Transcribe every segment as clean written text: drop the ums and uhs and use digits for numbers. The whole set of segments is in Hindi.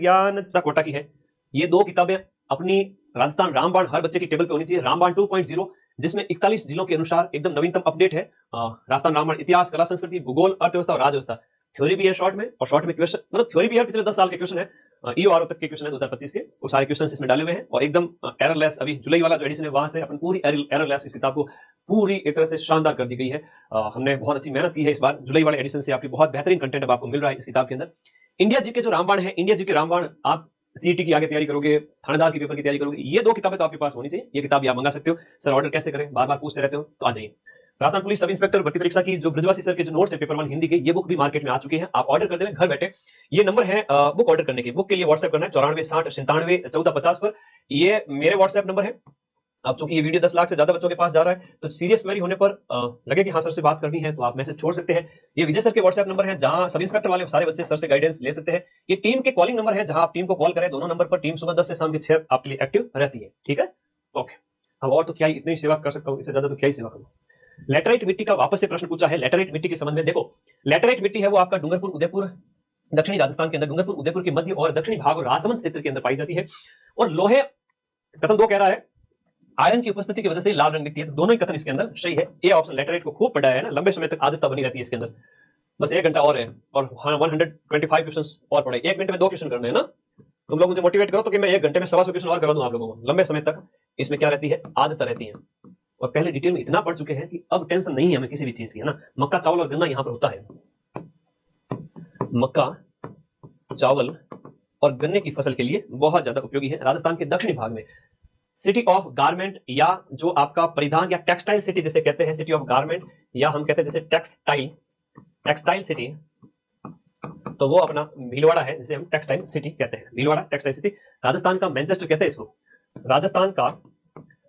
ज्ञान कोटा की है। ये दो किताबें अपनी राजस्थान रामबाण हर बच्चे की टेबल पे होनी चाहिए। रामबाण 2.0 जिसमें 41 जिलों के अनुसार एकदम नवीनतम अपडेट है। राजस्थान रामबाण इतिहास, कला, संस्कृति, भूगोल, अर्थव्यवस्था और राजव्यवस्था। थ्योरी भी है शॉर्ट में, और शॉर्ट में क्वेश्चन मतलब थ्योरी भी है, पिछले 10 साल के क्वेश्चन है, ईओआरओ तक के क्वेश्चन है 2025 के, वो सारे क्वेश्चन इसमें डाले हुए हैं और एकदम एररलेस। अभी जुलाई वाला जो एडिशन है वहां से अपन पूरी एररलेस इस किताब को पूरी एक तरह से शानदार कर दी गई है। हमने बहुत अच्छी मेहनत की है इस बार। जुलाई वाले एडिशन से आपकी बहुत बेहतरीन कंटेंट अब आपको मिल रहा है इस किताब के अंदर। इंडिया जीके जो रामबाण है, इंडिया जीके रामबाण, आप सीईटी की आगे तैयारी करोगे, थानेदार की पेपर की तैयारी करोगे, ये दो किताबें तो आपके पास होनी चाहिए। ये किताब आप मंगा सकते हो। सर ऑर्डर कैसे करें, बार बार पूछते रहते हो, तो आ जाइए। राजस्थान पुलिस सब इंस्पेक्टर भर्ती परीक्षा की जो ब्रजवासी सर के जो नोट्स है पेपर 1 हिंदी के, ये बुक भी मार्केट में आ चुके हैं। आप ऑर्डर कर देंगे घर बैठे। ये नंबर है बुक ऑर्डर करने के। बुक के लिए व्हाट्सएप करना है 9460971450 पर। ये मेरे व्हाट्सएप नंबर है। अब चूंकि ये वीडियो 10 लाख से ज्यादा बच्चों के पास जा रहा है, तो सीरियस क्वेरी होने पर लगे कि हाँ सर से बात करनी है, तो आप मैसेज छोड़ सकते हैं। ये विजय सर के व्हाट्सएप नंबर है, जहां सब इंस्पेक्टर वाले सारे बच्चे सर से गाइडेंस ले सकते हैं। ये टीम के कॉलिंग नंबर है, जहां आप टीम को कॉल करें। दोनों नंबर पर टीम सुबह 10 से शाम के 6 आपके लिए एक्टिव रहती है। ठीक है, ओके। अब और तो क्या ही इतनी सेवा कर सकता हूँ, इससे ज्यादा तो क्या ही सेवा करूँ। लैटेराइट मिट्टी का वापस से प्रश्न पूछा है। लैटेराइट मिट्टी के संबंध में देखो, लैटेराइट मिट्टी है वो आपका डूंगरपुर, उदयपुर, दक्षिणी राजस्थान के अंदर, डूंगरपुर उदयपुर के मध्य और दक्षिणी भाग और राजसमंद क्षेत्र के अंदर पाई जाती है। और लोहे कथन 2 कह रहा है आयरन की उपस्थिति की वजह से लाल रंग दिखती है, तो दोनों ही कथन इसके अंदर सही है। ए ऑप्शन, लैटेराइट को खूब पढ़ा है ना, लंबे समय तक आदत बनी रहती है इसके अंदर। बस 1 घंटा और है और 125 क्वेश्चन और पढ़े। 1 मिनट में 2 क्वेश्चन करने हैं ना। तुम लोग मुझे मोटिवेट करो तो कि मैं 1 घंटे में 125 क्वेश्चन और करा दूं आप लोगों को। लंबे समय तक इसमें क्या रहती है, आदत रहती है। और पहले डिटेल में इतना पढ़ चुके हैं कि अब टेंशन नहीं है हमें किसी भी चीज की, है ना। मक्का, चावल और गन्ना यहाँ पर होता है। मक्का, चावल और गन्ने की फसल के लिए बहुत ज्यादा उपयोगी है। राजस्थान के दक्षिणी भाग में सिटी ऑफ गारमेंट, या जो आपका परिधान या टेक्सटाइल सिटी जिसे कहते हैं, सिटी ऑफ गारमेंट, या हम कहते हैं जैसे टेक्सटाइल सिटी, तो वो अपना भीलवाड़ा है, जिसे हम टेक्सटाइल सिटी कहते हैं। Bhilwara textile city. राजस्थान का मैनचेस्टर कहते हैं इसको। राजस्थान का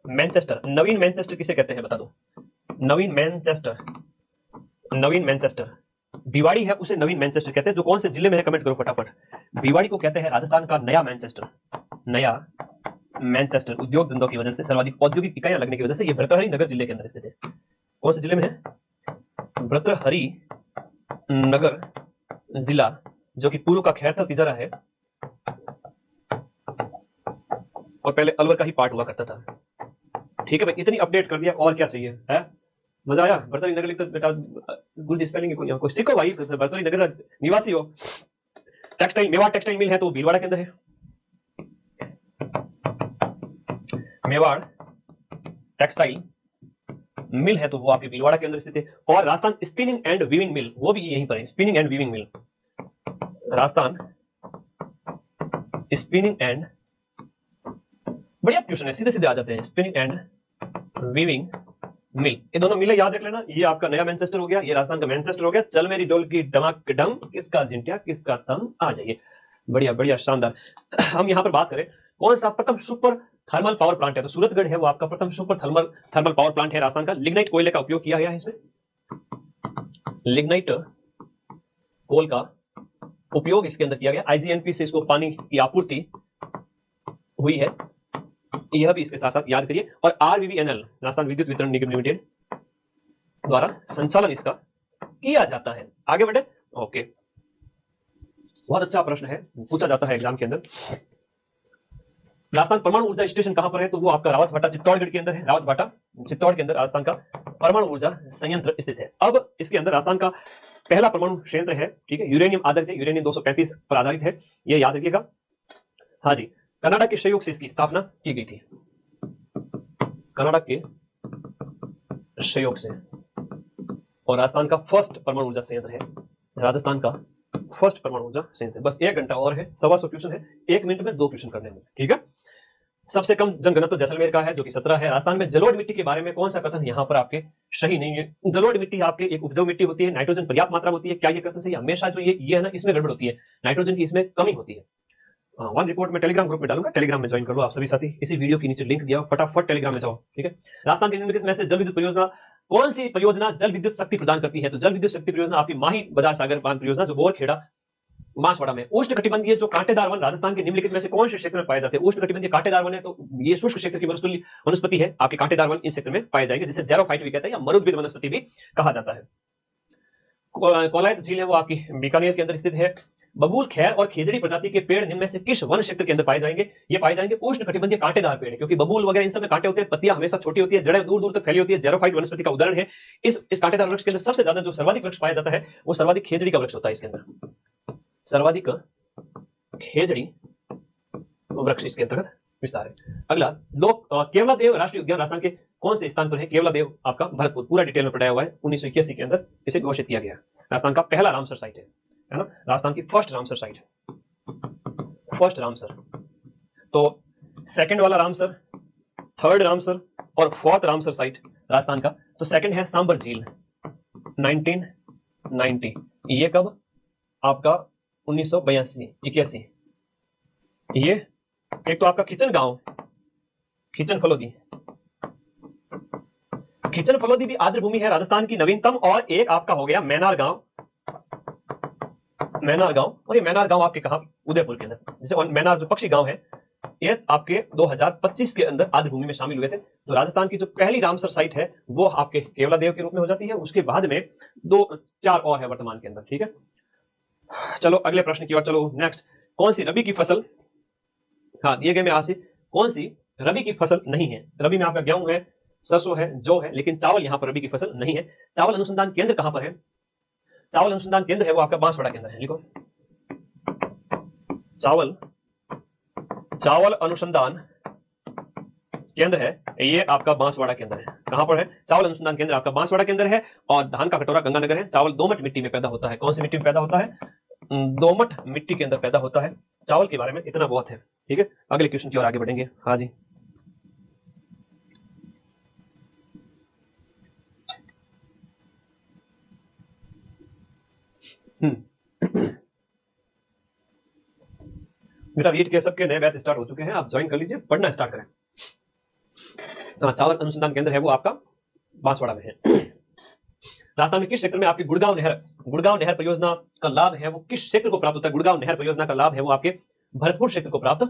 मैनचेस्टर, नवीन मैनचेस्टर किसे कहते हैं बता दो। नवीन मैनचेस्टर, नवीन मैनचेस्टर। भिवाड़ी है उसे नवीन मैनचेस्टर कहते हैं। जो कौन से जिले में है कमेंट करो फटाफट। भिवाड़ी को कहते हैं राजस्थान का नया मैनचेस्टर। नया मैनचेस्टर उद्योग धंधों की वजह से, सर्वाधिक औद्योगिक इकाइयां लगने की वजह से ये भर्तृहरि नगर जिले के अंदर स्थित है। कौन से जिले में है? भर्तृहरि नगर जिला, जो कि पूर्व का खैरथल तिजारा है और पहले अलवर का ही पार्ट हुआ करता था। ठीक है भाई, इतनी अपडेट कर दिया, और क्या चाहिए है। मजा आया। भर्तृहरि नगर लिखते बेटा गुरुजी स्पेलिंग कोई सीखो भाई। भर्तृहरि नगर निवासी हो। टेक्सटाइल, मेवाड़ टेक्सटाइल मिल है तो भीलवाड़ा के अंदर है। मेवाड़ टेक्सटाइल मिल है तो वो आपके भीलवाड़ा के अंदर स्थित है। और राजस्थान स्पिनिंग एंड वीविंग मिल, वो भी यहीं पर है। Spinning and weaving mill, Rajasthan spinning and, बढ़िया क्वेश्चन है, सीधे सीधे आ जाते हैं। स्पिनिंग एंड वीविंग मिल, ये दोनों मिले याद रख लेना। ये आपका नया मैनचेस्टर हो गया, ये राजस्थान का मैनचेस्टर हो गया। चल मेरी डोल की डमक डम, किसका जिंटिया किसका थम, आ जाइए। बढ़िया बढ़िया शानदार। हम यहाँ पर बात करें कौन सा प्रथम सुपर थर्मल पावर प्लांट है, तो सूरतगढ़ है वो आपका प्रथम सुपर थर्मल पावर प्लांट है राजस्थान का। लिग्नाइट कोयले का उपयोग किया गया है इसमें। लिग्नाइट कोल का उपयोग इसके अंदर किया गया। आईजीएनपी से इसको पानी की आपूर्ति हुई है, यह भी इसके साथ साथ याद करिए। और आरवीवीएनएल, राजस्थान विद्युत वितरण निगम लिमिटेड द्वारा संचालन इसका किया जाता है। आगे बढ़े। ओके, बहुत अच्छा प्रश्न है, पूछा जाता है एग्जाम के अंदर। राजस्थान परमाणु ऊर्जा स्टेशन कहां पर है, तो वो आपका रावतभाटा चित्तौड़गढ़ के अंदर है। रावतभाटा चित्तौड़ के अंदर राजस्थान का परमाणु ऊर्जा संयंत्र स्थित है। अब इसके अंदर राजस्थान का पहला परमाणु संयंत्र है, ठीक है, यूरेनियम आधारित है, यूरेनियम 235 पर आधारित है, ये याद रखिएगा। हाँ जी, कनाडा के सहयोग से इसकी स्थापना की गई थी। कनाडा के सहयोग से। और राजस्थान का फर्स्ट परमाणु ऊर्जा संयंत्र है, राजस्थान का फर्स्ट परमाणु ऊर्जा संयंत्र। बस 1 घंटा और है, 125 क्वेश्चन है, 1 मिनट में 2 क्वेश्चन करने में, ठीक है। सबसे कम जनघनत्व जैसलमेर का है, जो कि 17 है। राजस्थान में जलोढ़ मिट्टी के बारे में कौन सा कथन यहाँ पर आपके सही नहीं है। जलोढ़ मिट्टी आपके एक उपजाऊ मिट्टी होती है, नाइट्रोजन पर्याप्त मात्रा में होती है। क्या ये कथन सही? हमेशा जो ये है ना, इसमें गड़बड़ होती है, नाइट्रोजन की इसमें कमी होती है। वन रिपोर्ट में टेलीग्राम ग्रुप में डालूंगा, टेलीग्राम में ज्वाइन कर लो आप सभी साथी। इसी वीडियो के नीचे लिंक दिया, फटाफट टेलीग्राम में जाओ, ठीक है। राजस्थान के निम्नलिखित में से जल विद्युत परियोजना कौन सी परियोजना जल विद्युत शक्ति प्रदान करती है, तो जल विद्युत शक्ति परियोजना आपकी माही बजाज सागर बांध परियोजना, जो बोरखेड़ा मासवाड़ा में। उष्ण कटिबंधीय जो कांटेदार वन राजस्थान के निम्नलिखित में से कौन से क्षेत्र में पाए जाते हैं? उष्ण कटिबंधीय कांटेदार वन है, तो ये शुष्क क्षेत्र की वनस्पति है आपके कांटेदार वन, इस क्षेत्र में पाए जाएंगे, जिसे जेरोफाइट भी कहते हैं या मरुद्भिद वनस्पति भी कहा जाता है। कोलायत झील है वो आपकी बीकानेर के अंदर स्थित है। बबूल, खैर और खेजड़ी प्रजाति के पेड़ निम्न में से किस वन क्षेत्र के अंदर पाए जाएंगे? ये पाए जाएंगे उष्ण कटिबंधीय कांटेदार पेड़, क्योंकि बबूल वगैरह इन सब में कांटे होते हैं, पत्तियां हमेशा छोटी होती है, जड़ें दूर दूर तक फैली होती है, जेरोफाइट वनस्पति का उदाहरण है। इस कांटेदार वृक्ष के अंदर सबसे ज्यादा जो सर्वाधिक वृक्ष पाया जाता है वो सर्वाधिक खेजड़ी का वृक्ष होता है। इसके अंदर सर्वाधिक खेजड़ी वृक्ष इसके अंतर्गत विस्तार है। अगला, लोक केवलादेव राष्ट्रीय उद्यान राजस्थान के कौन से स्थान पर है? केवलादेव आपका भरतपुर, पूरा डिटेल में पढ़ाया हुआ है, 1981 के अंदर इसे घोषित किया गया। राजस्थान का पहला रामसर साइट है ना, राजस्थान की फर्स्ट रामसर साइट है, फर्स्ट रामसर। तो सेकंड वाला रामसर, थर्ड रामसर और फोर्थ रामसर साइट राजस्थान का। तो सेकंड है सांबर झील 1990, ये कब? आपका 1982 81। ये एक तो आपका खिचन गांव, खिचन फलोदी, खिचन फलोदी भी आर्द्र भूमि है राजस्थान की नवीनतम। और एक आपका हो गया मैनार गांव, मैनार गांव। और ये मैनार गांव आपके कहां? उदयपुर के अंदर, जैसे मैनार जो पक्षी गांव है ये आपके 2025 के अंदर आर्द्र भूमि में शामिल हुए थे। तो राजस्थान की जो पहली रामसर साइट है वो आपके केवलादेव के रूप में हो जाती है। उसके बाद में 2-4 और है वर्तमान के अंदर। ठीक है, चलो अगले प्रश्न की ओर चलो। नेक्स्ट, कौन सी रबी की फसल, हाँ दिए गए में आज से कौन सी रबी की फसल नहीं है? रबी में आपका गेहूं है, सरसों है, जौ है, लेकिन चावल यहां पर रबी की फसल नहीं है। चावल अनुसंधान केंद्र कहां पर है? चावल अनुसंधान केंद्र है वो आपका बांसवाड़ा के अंदर है। लिखो, चावल अनुसंधान केंद्र है ये आपका बांसवाड़ा के अंदर है। कहां पर है? चावल अनुसंधान केंद्र आपका बांसवाड़ा के अंदर है। और धान का कटोरा गंगानगर है। चावल दोमट मिट्टी में पैदा होता है। कौन सी मिट्टी में पैदा होता है? दोमट मिट्टी के अंदर पैदा होता है। चावल के बारे में इतना बहुत है। ठीक है, अगले क्वेश्चन की ओर आगे बढ़ेंगे। हाँ जी, मेरा वीट के सबके नए बैच स्टार्ट हो चुके हैं, आप ज्वाइन कर लीजिए, पढ़ना स्टार्ट करें। हाँ, चावल अनुसंधान केंद्र है वो आपका बांसवाड़ा में है। राजस्थान में किस क्षेत्र में आपकी गुड़गांव नहर परियोजना का लाभ है वो किस क्षेत्र को प्राप्त होता है? गुड़गांव नहर परियोजना का लाभ है वो आपके भरतपुर क्षेत्र को प्राप्त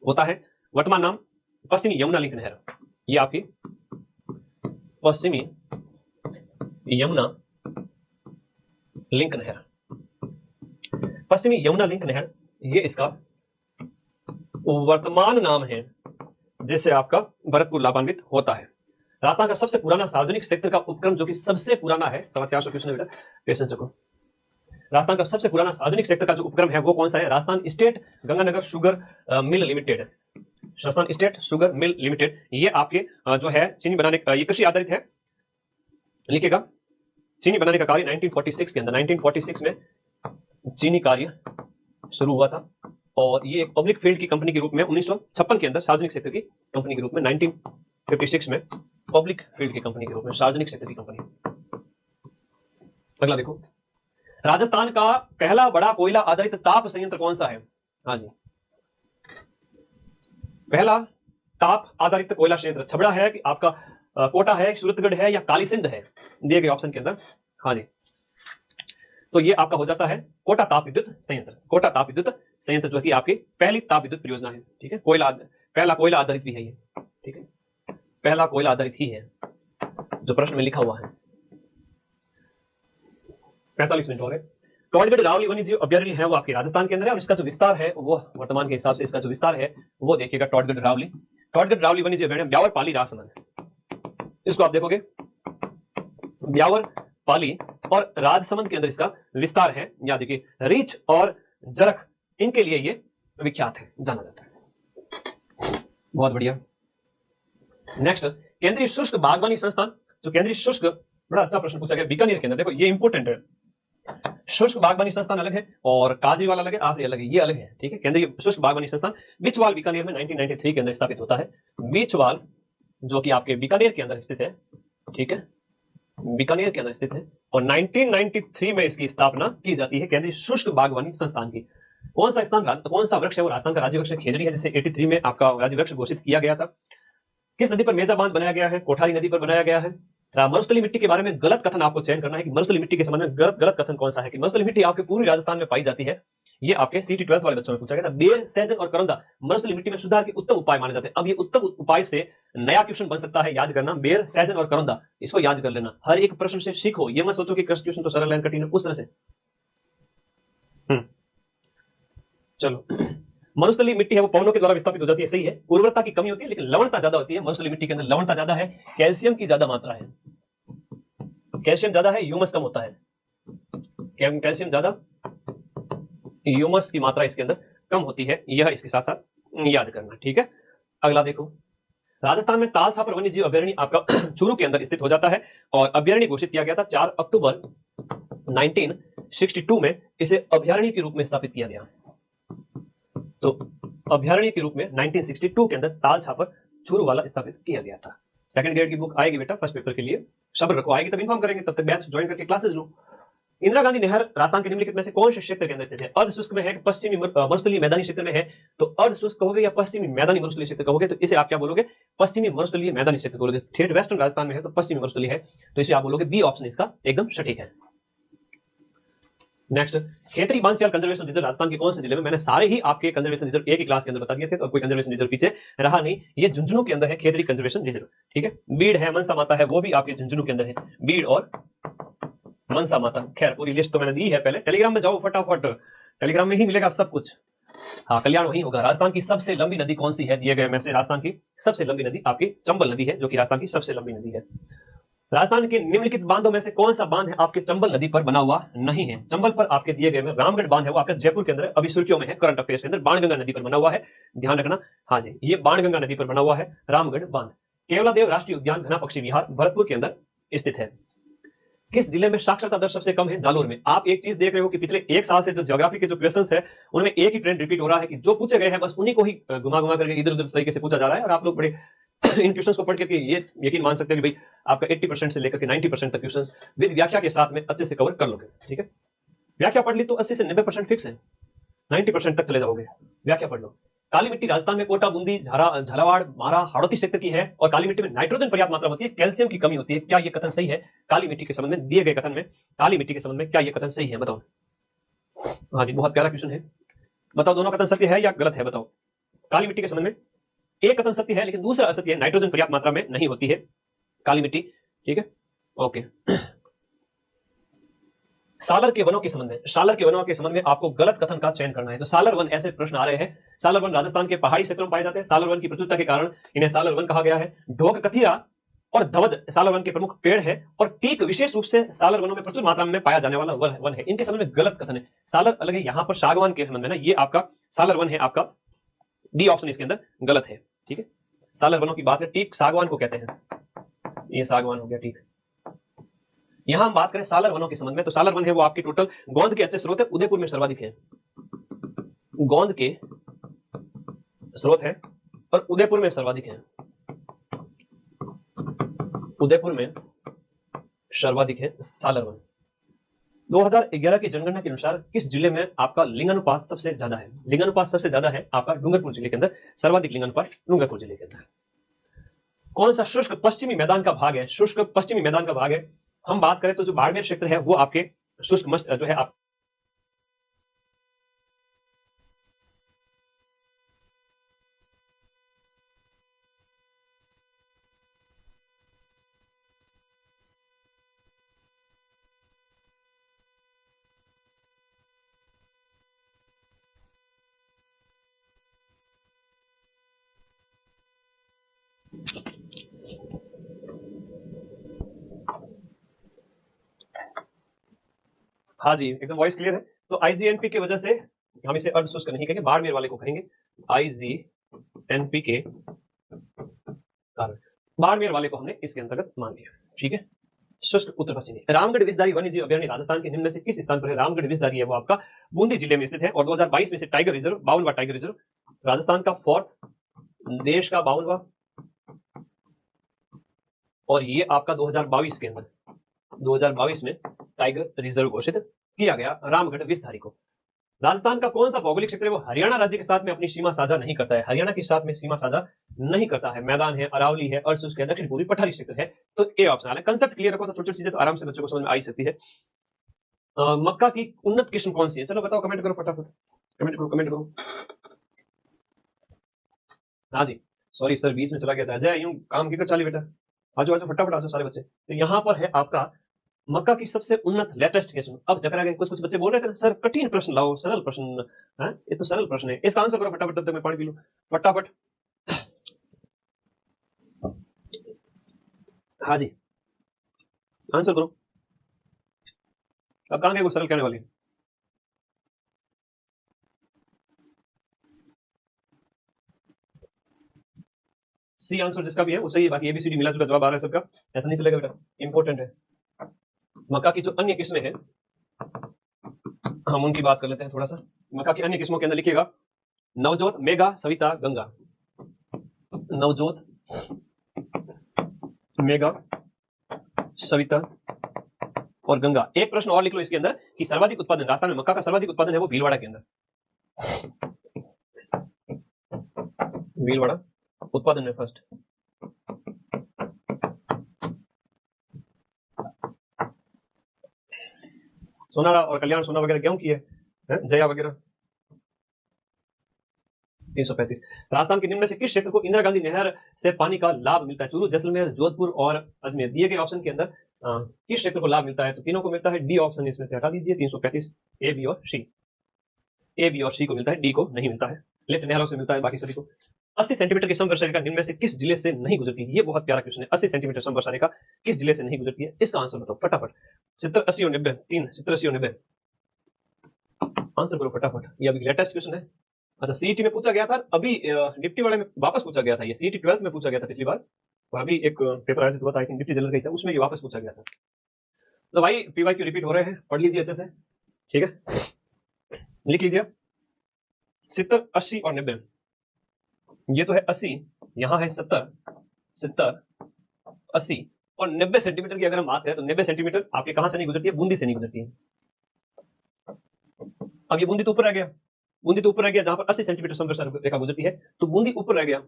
होता है। वर्तमान नाम पश्चिमी यमुना लिंक नहर, ये आपकी पश्चिमी यमुना लिंक नहर, पश्चिमी यमुना लिंक नहर ये इसका वर्तमान नाम है जिससे आपका भरतपुर लाभान्वित होता है। राजस्थान का सबसे पुराना सार्वजनिक क्षेत्र का उपक्रम जो कि सबसे पुराना है, 450 क्वेश्चन है बेटा, पेशेंस रखो। राजस्थान का सबसे पुराना सार्वजनिक क्षेत्र का जो उपक्रम है वो कौन सा है? Rajasthan state Ganganagar sugar mill limited, Rajasthan state sugar mill limited. ये आपके जो है चीनी बनाने, ये कृषि आधारित है, लिखेगा चीनी बनाने का कार्य 1946 के अंदर, 1946 में चीनी कार्य शुरू हुआ था। और ये एक पब्लिक फील्ड की कंपनी के रूप में 1956 के अंदर सार्वजनिक क्षेत्र की कंपनी के रूप में, 1956 में पब्लिक फील्ड की कंपनी के रूप में सार्वजनिक क्षेत्र की कंपनी। अगला देखो, राजस्थान का पहला बड़ा कोयला आधारित ताप संयंत्र कौन सा है? हाँ जी, पहला ताप आधारित कोयला संयंत्र छबड़ा है कि आपका कोटा है, सूरतगढ़ है या कालीसिंध है, दिए गए ऑप्शन के अंदर। हाँ जी, तो ये आपका हो जाता है कोटा ताप विद्युत संयंत्र। कोटा ताप विद्युत संयंत्र जो कि आपकी पहली ताप विद्युत परियोजना है। ठीक है, पहला कोयला आधारित भी है ये। ठीक है, पहला कोयला आधारित ही है जो प्रश्न में लिखा हुआ है। 45 मिनट हो गए। टॉडगढ़ रावली वन्यजीव अभ्यारण्य है वो आपके राजस्थान के अंदर है और इसका जो विस्तार है वो वर्तमान के हिसाब से इसका जो विस्तार है वो देखिएगा। टॉडगढ़ रावली वन्यजीव अभ्यारण्य ब्यावर पाली राजसमंद, इसको आप देखोगे ब्यावर पाली और राजसमंद के अंदर इसका विस्तार है। या देखिए रीछ और जरख, इनके लिए ये विख्यात है, जाना जाता है। बहुत बढ़िया। नेक्स्ट, केंद्रीय शुष्क बागवानी संस्थान, जो केंद्रीय शुष्क, बड़ा अच्छा प्रश्न पूछा गया बीकानेर के अंदर। देखो ये इंपोर्टेंट है, शुष्क बागवानी संस्थान अलग है और काजरीवाल अलग है, आखिरी अलग है, ये अलग है। ठीक है, केंद्रीय शुष्क बागवानी संस्थान बिचवाल बीकानेर में 1993 के अंदर स्थापित होता है। बिचवाल जो कि आपके बीकानेर के अंदर स्थित है। ठीक है, बीकानेर के अंदर स्थित है और 1993 में इसकी स्थापना की जाती है केंद्रीय शुष्क बागवानी संस्थान की। कौन सा स्थान, कौन सा वृक्ष है वो राजस्थान का राज्य वृक्ष खेजड़ी है, जिसे 83 में आपका राज्य वृक्ष घोषित किया गया था। किस नदी पर मेजा बांध बनाया गया है? कोठारी नदी पर बनाया गया है। मरुस्थली मिट्टी के बारे में गलत कथन आपको चयन करना है कि मरुस्थली मिट्टी के संबंध में गलत कथन कौन सा है कि मरुस्थली मिट्टी आपके पूर्वी राजस्थान में पाई जाती है। ये आपके सीटी 12th वाले बच्चों में पूछा गया था। बेर, सहजन और करौंदा मरुस्थली मिट्टी में सुधार के उत्तम उपाय माने जाते हैं। अब ये उत्तम उपाय से नया क्वेश्चन बन सकता है, याद करना, बेर, सहजन और करौंदा, इसको याद कर लेना। हर एक प्रश्न से सीखो, ये मत सोचो कि क्वेश्चन तो सरल है, कठिन है, उस तरह से। चलो, मरुस्थलीय मिट्टी है वो पवनों के द्वारा विस्थापित हो जाती है, सही है। उर्वरता की कमी होती है लेकिन लवणता ज्यादा होती है। मरुस्थलीय मिट्टी के अंदर लवणता ज्यादा है, कैल्शियम की ज्यादा मात्रा है, कैल्शियम ज्यादा है, ह्यूमस कम होता है। कैल्शियम ज्यादा, ह्यूमस की मात्रा इसके अंदर कम होती है, यह इसके साथ साथ याद करना। ठीक है, अगला देखो, राजस्थान में ताल छापर वन्य जीव अभ्यारण्य आपका चूरू के अंदर स्थित हो जाता है और अभ्यारण्य घोषित किया गया था 4 अक्टूबर 1962 में। इसे अभ्यारण्य के रूप में स्थापित किया गया। तो अभ्यारण्य के रूप में 1962 के अंदर ताल छापर चूरू वाला स्थापित किया गया था। सेकंड ग्रेड की बुक आएगी बेटा फर्स्ट पेपर के लिए, सब्र रखो, आएगी तब इन्फॉर्म करेंगे, तब तक बैच ज्वाइन करके क्लासेस लो। इंदिरा गांधी नहर राजस्थान के निम्नलिखित में से कौन से क्षेत्र के अंदर स्थित है? अर्ध शुष्क में है, पश्चिमी मरुस्थलीय मैदानी क्षेत्र में है। तो अर्ध शुष्क कहोगे या पश्चिमी मैदानी मरुस्थलीय क्षेत्र कहोगे? तो इसे आप क्या बोलोगे? पश्चिमी मरुस्थलीय मैदानी क्षेत्र बोलोगे। ठेठ वेस्टर्न राजस्थान में है तो पश्चिमी मरुस्थलीय है, तो इसे आप बोलोगे बी ऑप्शन इसका एकदम सटीक है। Next, Khetri Bansiyal conservation reserve Rajasthan के कौन से जिले में? मैंने सारे ही आपके कंजर्वेशन रिजर्व एक ही क्लास के अंदर बता दिए थे, तो कोई कंजर्वेशन रिजर्व पीछे रहा नहीं। ये झुंझुनू के अंदर है खेतरी कंजर्वेशन रिजर्व। ठीक है, बीड़ है, मनसा माता है, वो भी आपके झुंझुनू के अंदर है, बीड़ और मनसा माता। खैर पूरी लिस्ट तो मैंने दी है पहले, टेलीग्राम में जाओ फटाफट, टेलीग्राम में ही मिलेगा सब कुछ। हाँ, कल्याण वही होगा। राजस्थान की सबसे लंबी नदी कौन सी है? दिए गए में से राजस्थान की सबसे लंबी नदी आपकी चंबल नदी है, जो कि राजस्थान की सबसे लंबी नदी है। राजस्थान के निम्नलिखित बांधों में से कौन सा बांध है आपके चंबल नदी पर बना हुआ नहीं है? चंबल पर आपके दिए गए में रामगढ़ बांध है, वो आपके जयपुर के अंदर अभी सुर्खियों में है, करंट अफेयर्स के अंदर बाणगंगा नदी पर बना हुआ है, ध्यान रखना। हाँ जी, ये बाणगंगा नदी पर बना हुआ है रामगढ़ बांध। केवलादेव राष्ट्रीय उद्यान घना पक्षी विहार भरतपुर के अंदर स्थित है। किस जिले में साक्षरता दर सबसे कम है? जालोर में। आप एक चीज देख रहे हो कि पिछले एक साल से जो ज्योग्राफी के जो क्वेश्चंस है उनमें एक ही ट्रेंड रिपीट हो रहा है कि जो पूछे गए हैं बस उन्हीं को ही घुमा घुमा करके इधर उधर तरीके से पूछा जा रहा है, और आप लोग बड़े इन क्वेश्चंस को पढ़ के ये यकीन मान सकते हैं कि भाई आपका 80% से लेकर के 90% तक क्वेश्चंस विद व्याख्या के साथ में अच्छे से कवर कर लोगे। ठीक है, व्याख्या पढ़ ली तो 80 से 90% फिक्स है, 90% तक चले जाओगे, व्याख्या पढ़ लो। काली मिट्टी राजस्थान में कोटा, बूंदी, झालावाड़, मारा, हाड़ौती क्षेत्र की है और काली मिट्टी में नाइट्रोजन पर्याप्त मात्रा होती है, कैल्शियम की कमी होती है। क्या यह कथन सही है? काली मिट्टी के संबंध में दिए गए कथन में, काली मिट्टी के संबंध में क्या यह कथन सही है? बताओ। हाँ जी, बहुत प्यारा क्वेश्चन है, बताओ दोनों कथन सत्य है या गलत है? बताओ। काली मिट्टी के संबंध में एक कथन सत्य है लेकिन दूसरा असत्य है, नाइट्रोजन पर्याप्त मात्रा में नहीं होती है काली मिट्टी। ठीक है, ओके। सालर के वनों के संबंध में, सालर के वनों के संबंध में आपको गलत कथन का चयन करना है। तो सालर वन, ऐसे प्रश्न आ रहे हैं। सालर वन राजस्थान के पहाड़ी क्षेत्रों में पाए जाते हैं। सालर वन की प्रचुरता के कारण इन्हें सालर वन कहा गया है। ढोक कथिया और धवद सालर वन के प्रमुख पेड़ है और टीक विशेष रूप से सालर वनों में प्रचुर मात्रा में पाया जाने वाला वन है। इनके संबंध में गलत कथन है। सालर अलग है, यहाँ पर सागवान के संबंध में ना ये आपका सालर वन है, आपका डी ऑप्शन इसके अंदर गलत है। ठीक है, सालर वनों की बात है, टीक सागवान को कहते हैं, ये सागवान हो गया। ठीक, यहां हम बात करें सालर वनों के संबंध में, तो सालर वन है वो आपकी टोटल गोंद के अच्छे स्रोत है, उदयपुर में सर्वाधिक है, गोंद के स्रोत है और उदयपुर में सर्वाधिक है, उदयपुर में सर्वाधिक है सालर वन। 2011 की जनगणना के अनुसार किस जिले में आपका लिंगानुपात सबसे ज्यादा है? लिंगानुपात सबसे ज्यादा है आपका डूंगरपुर जिले के अंदर, सर्वाधिक लिंगानुपात डूंगरपुर जिले के अंदर। कौन सा शुष्क पश्चिमी मैदान का भाग है? शुष्क पश्चिमी मैदान का भाग है। हम बात करें तो जो बाड़मेर क्षेत्र है वो आपके शुष्क मस्त जो है आप हाँ जी, एकदम वॉइस क्लियर है। तो आईजीएनपी की वजह से हम इसे अर्ध शुष्क नहीं कहेंगे, बाड़मेर वाले को कहेंगे आईजीएनपी के कारण, बाड़मेर वाले को हमने इसके अंतर्गत मान लिया। ठीक है, शुष्क उत्तर पश्चिमी। रामगढ़ विषधारी वन्य जीव अभ्यारण्य राजस्थान के निम्न में से किस स्थान पर है? रामगढ़ विषधारी है वो आपका बूंदी जिले में स्थित है और 2022 में से टाइगर रिजर्व, 52वां टाइगर रिजर्व, राजस्थान का 4th, देश का 52वां, और ये आपका 2022 के अंदर 2022 में टाइगर रिजर्व घोषित किया गया रामगढ़ विषधारी को। राजस्थान का कौन सा भौगोलिक क्षेत्र है वो हरियाणा राज्य के साथ में अपनी सीमा साझा नहीं करता है? हरियाणा के साथ में सीमा साझा नहीं करता है। मैदान है, अरावली है, अर्धशुष्क है, दक्षिण पूर्वी पठारी क्षेत्र है। तो ए ऑप्शन है। कंसेप्ट क्लियर रखो तो छोटी छोटी चीजें तो आराम से बच्चों को समझ में आ ही सकती है। मक्का की उन्नत किस्म कौन सी है? चलो बताओ, कमेंट करो फटाफट, कमेंट करो, कमेंट करो। हाँ जी, सॉरी सर बीच में चला गया था। अजय यूं काम की कर चाली बेटा, आजो आजो फटाफट आजो सारे बच्चे। तो यहाँ पर है आपका मक्का की सबसे उन्नत लेटेस्ट किस्म। अब चकरा गए, कुछ कुछ बच्चे बोल रहे थे ना सर कठिन प्रश्न लाओ, सरल प्रश्न है, ये तो सरल प्रश्न है, इसका आंसर करो फटाफट, तब तक मैं पानी पी लूं फटाफट। हाँ जी, आंसर करो। अब कहां गए वो सरल कहने वाली? सी आंसर जिसका भी है वो सही है, बाकी एबीसीडी मिला जुला जवाब आ रहा है सबका, ऐसा नहीं चलेगा बेटा, इंपॉर्टेंट है। मक्का की जो अन्य किस्में हैं हम उनकी बात कर लेते हैं थोड़ा सा। मक्का की अन्य किस्मों के अंदर लिखिएगा नवजोत, मेगा, सविता, गंगा। नवजोत, मेगा, सविता और गंगा। एक प्रश्न और लिख लो इसके अंदर कि सर्वाधिक उत्पादन राजस्थान में मक्का का सर्वाधिक उत्पादन है वो भीलवाड़ा के अंदर। भीलवाड़ा उत्पादन में फर्स्ट। सोनारा और कल्याण सोना वगैरह गेहूं की है, जया वगैरह। 335। राजस्थान के निम्न में से किस क्षेत्र को इंदिरा गांधी नहर से पानी का लाभ मिलता है? चूरू, जैसलमेर, जोधपुर और अजमेर। दिए गए ऑप्शन के अंदर किस क्षेत्र को लाभ मिलता है? तो तीनों को मिलता है, डी ऑप्शन इसमें से हटा दीजिए। 335 ए, बी और सी। ए, बी और सी को मिलता है, डी को नहीं मिलता है। लिफ्ट नहरों से मिलता है बाकी सभी को। 80 सेंटीमीटर की समवर्षा रेखा निम्न में से किस जिले से नहीं गुजरती? ये बहुत प्यारा क्वेश्चन है। 80 सेंटीमीटर समवर्षा रेखा किस जिले से नहीं गुजरती है? इसका आंसर बताओ फटाफट। 70, 80 और 90, 3, 70, 80 और 90। आंसर करो फटाफट, ये अभी लेटेस्ट क्वेश्चन है। अच्छा, सीईटी में पूछा गया था, अभी निफ्टी वाले में वापस पूछा गया था। ये सीईटी 12th में पूछा गया था पिछली बार, और अभी एक पेपर आया था, आई थिंक निफ्टी जनरल का ही था, उसमें ये वापस पूछा गया था। तो भाई पीवाईक्यू रिपीट हो रहे हैं, पढ़ लीजिए अच्छे से, ठीक है। लिख लीजिए 70, 80 और 90। ये तो है 80, यहाँ है 70, 70, 80 और 90 सेंटीमीटर की अगर हम बात करें तो 90 सेंटीमीटर आपके कहां से नहीं गुजरती है? बूंदी से नहीं गुजरती है। अब ये बूंदी तो ऊपर रह गया, बूंदी तो ऊपर रह गया, जहां पर 80 सेंटीमीटर समवर्षा रेखा गुजरती है, तो बूंदी ऊपर रह गया।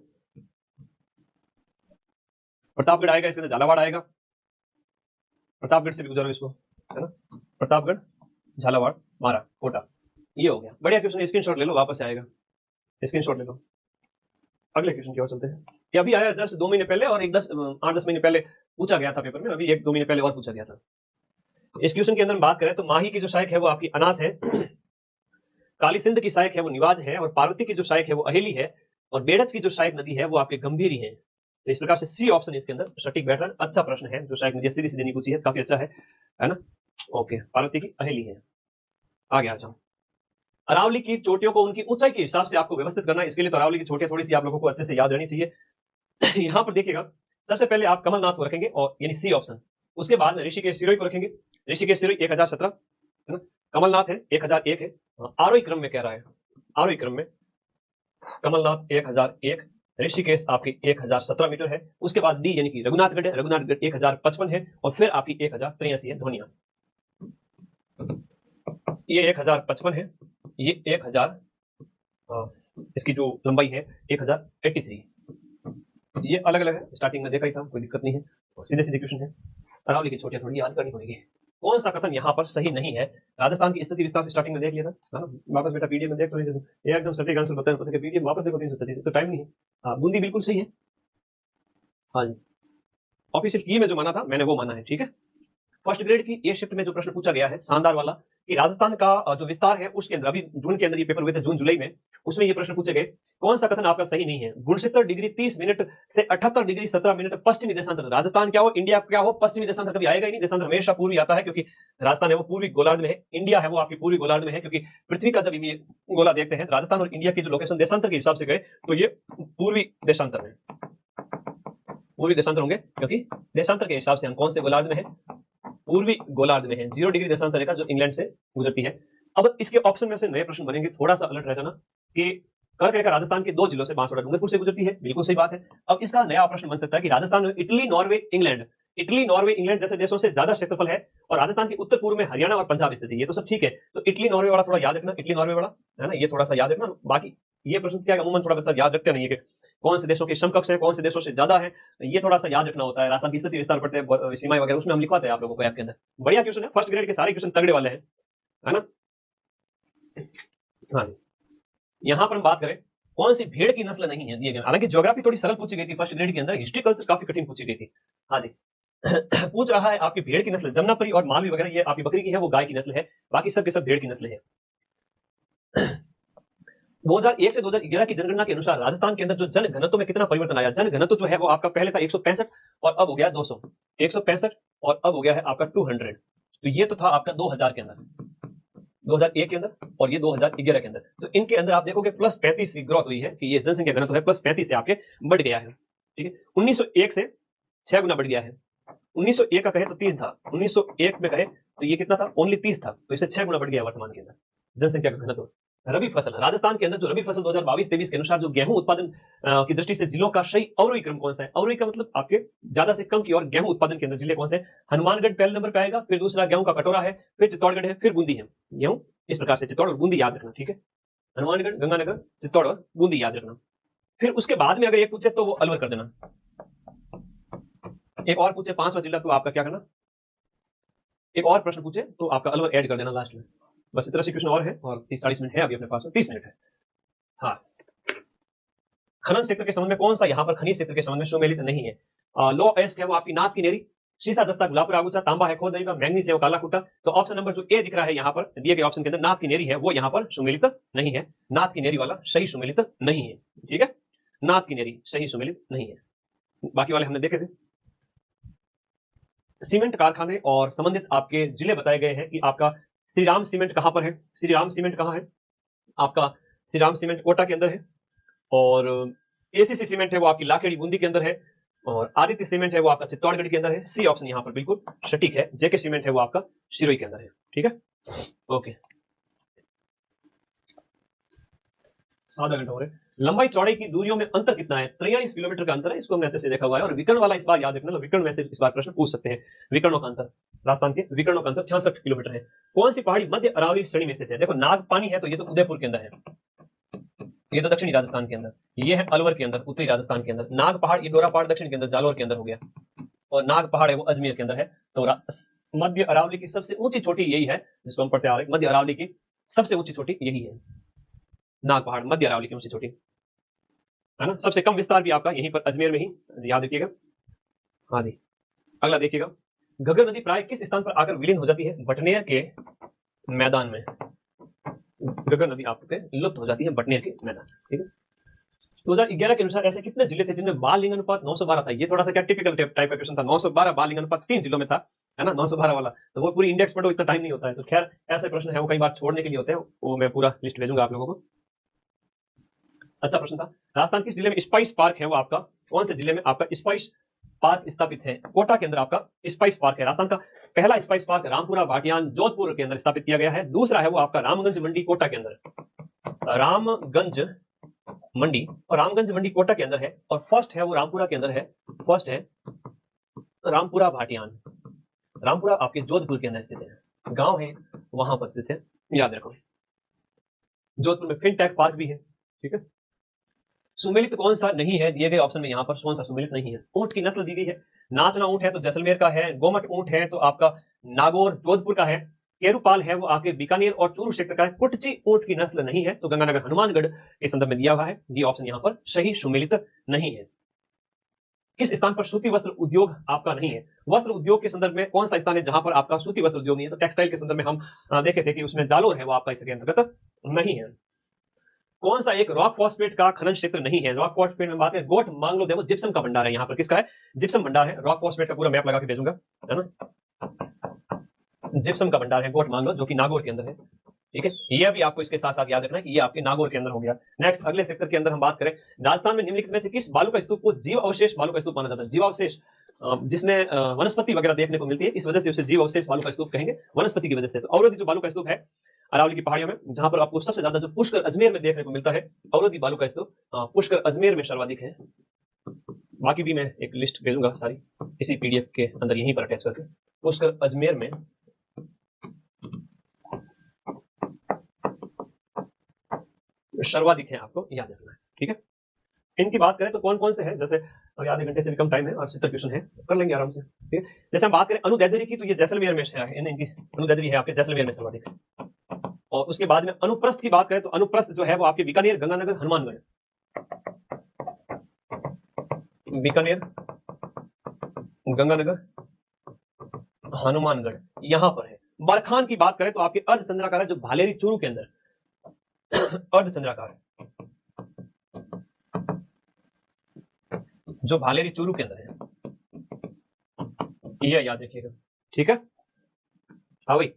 प्रतापगढ़ आएगा, इसके अंदर झालावाड़ आएगा, प्रतापगढ़ से भी गुजरा इसको, है ना। प्रतापगढ़, झालावाड़, मारा, कोटा, ये हो गया। बढ़िया क्वेश्चन, स्क्रीनशॉट ले लो, वापस से आएगा, स्क्रीनशॉट ले लो। अगले क्वेश्चन की ओर चलते हैं। ये अभी आया जस्ट 2 महीने पहले, और एक 8-10 महीने पहले पूछा गया था पेपर में, अभी 1-2 महीने पहले और पूछा गया था। इस क्वेश्चन के अंदर बात करें तो माही की जो सहायक है वो आपकी अनास है, काली सिंध की सहायक है वो निवाज है, और पार्वती की जो सहायक है वो अहेली है, और बेड़च की जो सहायक नदी है वो आपकी गंभीरी है। तो इस प्रकार से सी ऑप्शन इसके अंदर सटीक बैठ रहा है। अच्छा प्रश्न है, जो सहायक नदी सीधी सीधी नहीं पूछी है, काफी अच्छा है ना। ओके, पार्वती की अहेली है। आगे आ जाओ। अरावली की चोटियों को उनकी ऊंचाई के हिसाब से आपको व्यवस्थित करना है। इसके लिए तो अरावली की चोटियां थोड़ी सी आप लोगों को अच्छे से याद रहनी चाहिए। यहाँ पर देखिएगा, सबसे पहले आप कमलनाथ को रखेंगे, और यानी सी ऑप्शन। उसके बाद में ऋषिकेश सिरोही को रखेंगे। ऋषिकेश सिरोही 1017 है ना, कमलनाथ है 1001 है, आरोही क्रम में कह रहा है, आरोही क्रम में कमलनाथ 1001, ऋषिकेश आपकी 1017 मीटर है। उसके बाद डी यानी कि रघुनाथगढ़ है, रघुनाथगढ़ 1055 है, और फिर आपकी 1083 है धोनिया। ये 1055 है, ये 1000, इसकी जो लंबाई है 1083। ये अलग अलग है, स्टार्टिंग में देखा ही था, कोई दिक्कत नहीं है, सीधे सीधे क्वेश्चन है। अरावली की चोटियां थोड़ी याद करनी पड़ेगी। कौन सा कथन यहाँ पर सही नहीं है? राजस्थान की स्थिति विस्तार से स्टार्टिंग में देख लिया था, वापस बेटा पीडीएफ में देख तो ये एकदम सटीक आंसर बताया, पता है पीडीएफ वापस देखो 337, तो टाइम नहीं है। हाँ, बूंदी बिल्कुल सही है, हाँ जी, ऑफिशियल की में जो माना था मैंने वो माना है, ठीक है। फर्स्ट ग्रेड की ये शिफ्ट में जो प्रश्न पूछा गया है शानदार वाला, कि राजस्थान का जो विस्तार है उसके अंदर, अभी जून के अंदर ये पेपर हुए थे, जून जुलाई में, उसमें ये प्रश्न पूछे गए, कौन सा कथन आपका सही नहीं है? 69 डिग्री 30 मिनट से 78 डिग्री 17 मिनट पश्चिमी देशांतर। राजस्थान क्या हो, इंडिया क्या हो, पश्चिमी देशांतर कभी आएगा ही नहीं। देशांतर हमेशा पूर्वी आता है, क्योंकि राजस्थान है वो पूर्वी गोलार्ध में है, इंडिया है वो आपकी पूर्वी गोलार्ध में है, क्योंकि पृथ्वी का जब ये गोला देखते हैं, राजस्थान और इंडिया की जो लोकेशन देशांतर के हिसाब से गए, तो ये पूर्वी देशांतर में, पूर्वी देशांतर होंगे, क्योंकि देशांतर के हिसाब से हम कौन से गोलार्ध में है? पूर्वी गोलार्ध में है। 0 डिग्री देशांतर रेखा जो इंग्लैंड से गुजरती है। अब इसके ऑप्शन में से नए प्रश्न बनेंगे, थोड़ा सा अलर्ट रह जाना, कि कर्क रेखा राजस्थान के 2 जिलों से, बांसवाड़ा डूंगरपुर से गुजरती है, बिल्कुल सही बात है। अब इसका नया प्रश्न बन सकता है कि राजस्थान में Italy, Norway, England, Italy, Norway, England जैसे देशों से ज्यादा क्षेत्रफल है, और राजस्थान के उत्तर पूर्व में हरियाणा और पंजाब स्थित है। ये तो सब ठीक है, तो इटली नॉर्वे वाला थोड़ा याद रखना, इटली नॉर्वे वाला है ना, ये थोड़ा सा याद रखना। बाकी ये प्रश्न क्या अमूमन थोड़ा बच्चा याद रखते नहीं है, कि कौन से देशों के समकक्ष है, कौन से देशों से ज्यादा है, ये थोड़ा सा याद रखना होता है। राजस्थान की स्थिति विस्तार पढ़ते हैं, सीमाएं वगैरह, उसमें हम लिखवाते हैं आप लोगों को ऐप के अंदर। बढ़िया क्वेश्चन है, फर्स्ट ग्रेड के सारे क्वेश्चन तगड़े वाले हैं, है ना। हाँ जी, यहाँ पर हम बात करें कौन सी भेड़ की नस्ल नहीं है दिए गए। हालांकि ज्योग्राफी थोड़ी सरल पूछी गई थी फर्स्ट ग्रेड के अंदर, हिस्ट्री कल्चर काफी कठिन पूछी गई थी। हाँ जी, पूछ रहा है आपकी भेड़ की नस्ल, जमुनापरी और मालवी वगैरह ये आपकी बकरी की है, वो गाय की नस्ल है, बाकी सब के सब भेड़ की नस्ल है। 2001 से 2011 की जनगणना के अनुसार राजस्थान के अंदर जो जन घनत्व में कितना परिवर्तन आया, जन घनत्व जो है वो आपका पहले था 165 और अब हो गया 200, 165 और अब हो गया है आपका 200। तो ये तो था आपका 2000 के अंदर, 2001 के अंदर, और ये 2011 के अंदर। तो इनके अंदर आप देखोगे +35 की ग्रोथ हुई है कि ये जनसंख्या घनत्व है +35 से आपके बढ़ गया है। ठीक है, 1901 से 6 गुना बढ़ गया है। 1901 का कहे तो 3 था, 1901 में कहे तो ये कितना था, ओनली 30 था, तो इसे 6 गुना बढ़ गया वर्तमान के अंदर जनसंख्या का घनत्व। रबी फसल, राजस्थान के अंदर जो रबी फसल 2022-23 के अनुसार जो गेहूं उत्पादन की दृष्टि से जिलों का सही अवरोही क्रम कौन सा है, अवरोही का मतलब आपके ज्यादा से कम की और गेहूं उत्पादन के अंदर जिले कौन से हैं? हनुमानगढ़ पहले नंबर पे आएगा, फिर दूसरा गेहूं का कटोरा है, फिर चित्तौड़गढ़ है, फिर बूंदी है। गेहूं इस प्रकार से चित्तौड़ और बूंदी याद रखना, ठीक है, हनुमानगढ़, गंगानगर, चित्तौड़ और बूंदी याद रखना। फिर उसके बाद में अगर एक पूछे तो वो अलवर कर देना, एक और पूछे 5वां जिला तो आपका क्या करना, एक और प्रश्न पूछे तो आपका अलवर ऐड कर देना लास्ट में। बस इतना सी क्वेश्चन और है, और 30-40 मिनट है अभी अपने पास में, 30 मिनट है। हाँ, खनन क्षेत्र के संबंध में कौन सा यहाँ पर खनिज क्षेत्र के संबंध में सुमेलित नहीं है? लो एस्ट है वो आपकी नाथ की नेरी, शीशा दस्ता गुलाबपुर आगुचा, तांबा है खोदई का, मैंगनीज है वो काला कुट्टा। तो ऑप्शन नंबर जो ए दिख रहा है यहाँ पर दिए गए ऑप्शन के अंदर, नाथ की नेरी है वो यहाँ पर सुमेलित नहीं है, नाथ की नेरी वाला सही सुमेलित नहीं है। ठीक है, नाथ की नेरी सही सुमेलित नहीं है, बाकी वाले हमने देखे थे। सीमेंट कारखाने और संबंधित आपके जिले बताए गए हैं कि आपका श्रीराम सीमेंट कहां पर है, श्रीराम सीमेंट कहां है, आपका श्रीराम सीमेंट कोटा के अंदर है, और एसीसी सीमेंट है वो आपकी लाखेड़ी बूंदी के अंदर है, और आदित्य सीमेंट है वो आपका चित्तौड़गढ़ के अंदर है। सी ऑप्शन यहाँ पर बिल्कुल सटीक है, जेके सीमेंट है वो आपका सिरोही के अंदर है। ठीक है, ओके, आधा घंटा हो रहा है। लंबाई चौड़ाई की दूरियों में अंतर कितना है? 43 किलोमीटर का अंतर है, इसको हमने अच्छे से देखा हुआ है। और विकर्ण वाला इस बार याद रखना, विकर्ण में से इस बार प्रश्न पूछ सकते हैं। विकर्णों का अंतर, राजस्थान के विकर्णों का अंतर 66 किलोमीटर है। कौन सी पहाड़ी मध्य अरावली श्रेणी में स्थित है? देखो, नागपानी है तो ये तो उदयपुर के अंदर है, ये तो दक्षिणी राजस्थान के अंदर, ये है अलवर के अंदर, उत्तरी राजस्थान के अंदर। नाग पहाड़, ये डोरा पहाड़ दक्षिण के अंदर, जालोर के अंदर हो गया, और नाग पहाड़ है वो अजमेर के अंदर है। तो मध्य अरावली की सबसे ऊंची चोटी यही है जिसको हम पढ़ते आ रहे हैं, मध्य अरावली की सबसे ऊंची चोटी यही है, नाग पहाड़ मध्य अरावली की ऊंची चोटी है ना। सबसे कम विस्तार भी आपका यहीं पर अजमेर में ही, याद रखिएगा। हाँ जी, अगला देखिएगा, घग्गर नदी प्राय किस स्थान पर आकर विलीन हो जाती है? बटनेर के मैदान में घग्गर नदी आपके लुप्त हो जाती है, बटनेर के मैदान। ठीक है, 2011 के अनुसार ऐसे कितने जिले थे जिनमें बाल लिंग अनुपात 912 था? ये थोड़ा सा क्या टिपिकल टाइप का क्वेश्चन था। 912 बाल लिंग अनुपात 3 जिलों में था, है ना, 912 वाला। तो वो पूरी इंडेक्स पढ़ो, इतना टाइम नहीं होता है। तो खैर, ऐसे प्रश्न है वो कई बार छोड़ने के लिए होते हैं, वो मैं पूरा लिस्ट भेजूंगा आप लोगों को। अच्छा प्रश्न था, राजस्थान किस जिले में स्पाइस पार्क है वो आपका, कौन से जिले में आपका स्पाइस पार्क स्थापित है? कोटा के अंदर आपका स्पाइस पार्क है। राजस्थान का पहला स्पाइस पार्क रामपुरा भाटियान जोधपुर के अंदर स्थापित किया गया है। दूसरा है वो आपका रामगंज मंडी कोटा के अंदर, रामगंज मंडी, और रामगंज मंडी कोटा के अंदर है। और फर्स्ट है वो रामपुरा के अंदर है, फर्स्ट है रामपुरा भाटियान, रामपुरा आपके जोधपुर के अंदर स्थित है, गांव है वहां पर स्थित है, याद रखो। जोधपुर में फिनटेक पार्क भी है। ठीक है, सुमेलित कौन सा नहीं है दिए गए ऑप्शन में, यहाँ पर कौन सा सुमेलित नहीं है? ऊंट की नस्ल दी गई है, नाचना ऊंट है तो जैसलमेर का है, गोमट ऊंट है तो आपका नागौर जोधपुर का है, केरूपाल है वो आपके बीकानेर और चूरू क्षेत्र का है, कुटची ऊंट की नस्ल नहीं है तो गंगानगर हनुमानगढ़ के संदर्भ में दिया हुआ है। ये ऑप्शन यहाँ पर सही सुमेलित नहीं है। किस स्थान पर सूती वस्त्र उद्योग आपका नहीं है? वस्त्र उद्योग के संदर्भ में कौन सा स्थान है जहां पर आपका सूती वस्त्र उद्योग नहीं है? तो टेक्सटाइल के संदर्भ में हम देखे थे कि उसमें जालोर है वो आपका इसके अंतर्गत नहीं है। कौन सा एक रॉक फॉस्फेट का खनन क्षेत्र नहीं है? रॉक फॉस्फेट में बात है, गोट मांगलो देखो जिप्सम का भंडार है यहाँ पर, किसका है? जिप्सम भंडार है। रॉक फॉस्फेट का पूरा मैप लगा के भेजूंगा, है ना। जिप्सम का भंडार है गोट मांगलो, जो कि नागौर के अंदर है। ठीक है, ये भी आपको इसके साथ साथ याद रखना है कि ये आपके नागौर के अंदर हो गया। नेक्स्ट, अगले सेक्टर के अंदर हम बात करें, राजस्थान में निम्नलिखित में से किस बालू का स्तूप को जीव अवशेष बालू का स्तूप माना जाता है? जीव अवशेष जिसमें वनस्पति वगैरह देखने को मिलती है, इस वजह से उसे जीव अवशेष बालू का स्तूप कहेंगे, वनस्पति की वजह से। तो अवरोधी जो बालू का स्तूप है अरावली की पहाड़ियों में, जहां पर आपको सबसे ज्यादा जो पुष्कर अजमेर में देखने को मिलता है, अवरोधी बालू का स्तूप पुष्कर अजमेर में सर्वाधिक है। बाकी भी मैं एक लिस्ट भेजूंगा सारी इसी पीडीएफ के अंदर यहीं पर अटैच करके। पुष्कर अजमेर में सर्वाधिक है, आपको याद रखना है। ठीक है, इनकी बात करें तो कौन कौन से हैं, जैसे अभी आधे घंटे से भी कम टाइम है और 70 क्वेश्चन है, कर लेंगे आराम से। ठीक है, जैसे हम बात करें अनुदैर्ध्य की, तो ये जैसलमेर में है, इनकी अनुदैर्ध्य है आपके जैसलमेर में सर्वाधिक है। और उसके बाद में अनुप्रस्थ की बात करें तो अनुप्रस्थ जो है वो आपके बीकानेर, गंगानगर, हनुमानगढ़, बीकानेर, गंगानगर हनुमानगढ़ यहां पर है। बरखान की बात करें तो आपके अर्धचंद्राकार है जो भालेरी चूरू के अंदर अर्धचंद्राकार है, जो भालेरी चूरू के अंदर है, ये याद रखिएगा। ठीक है, हाँ भाई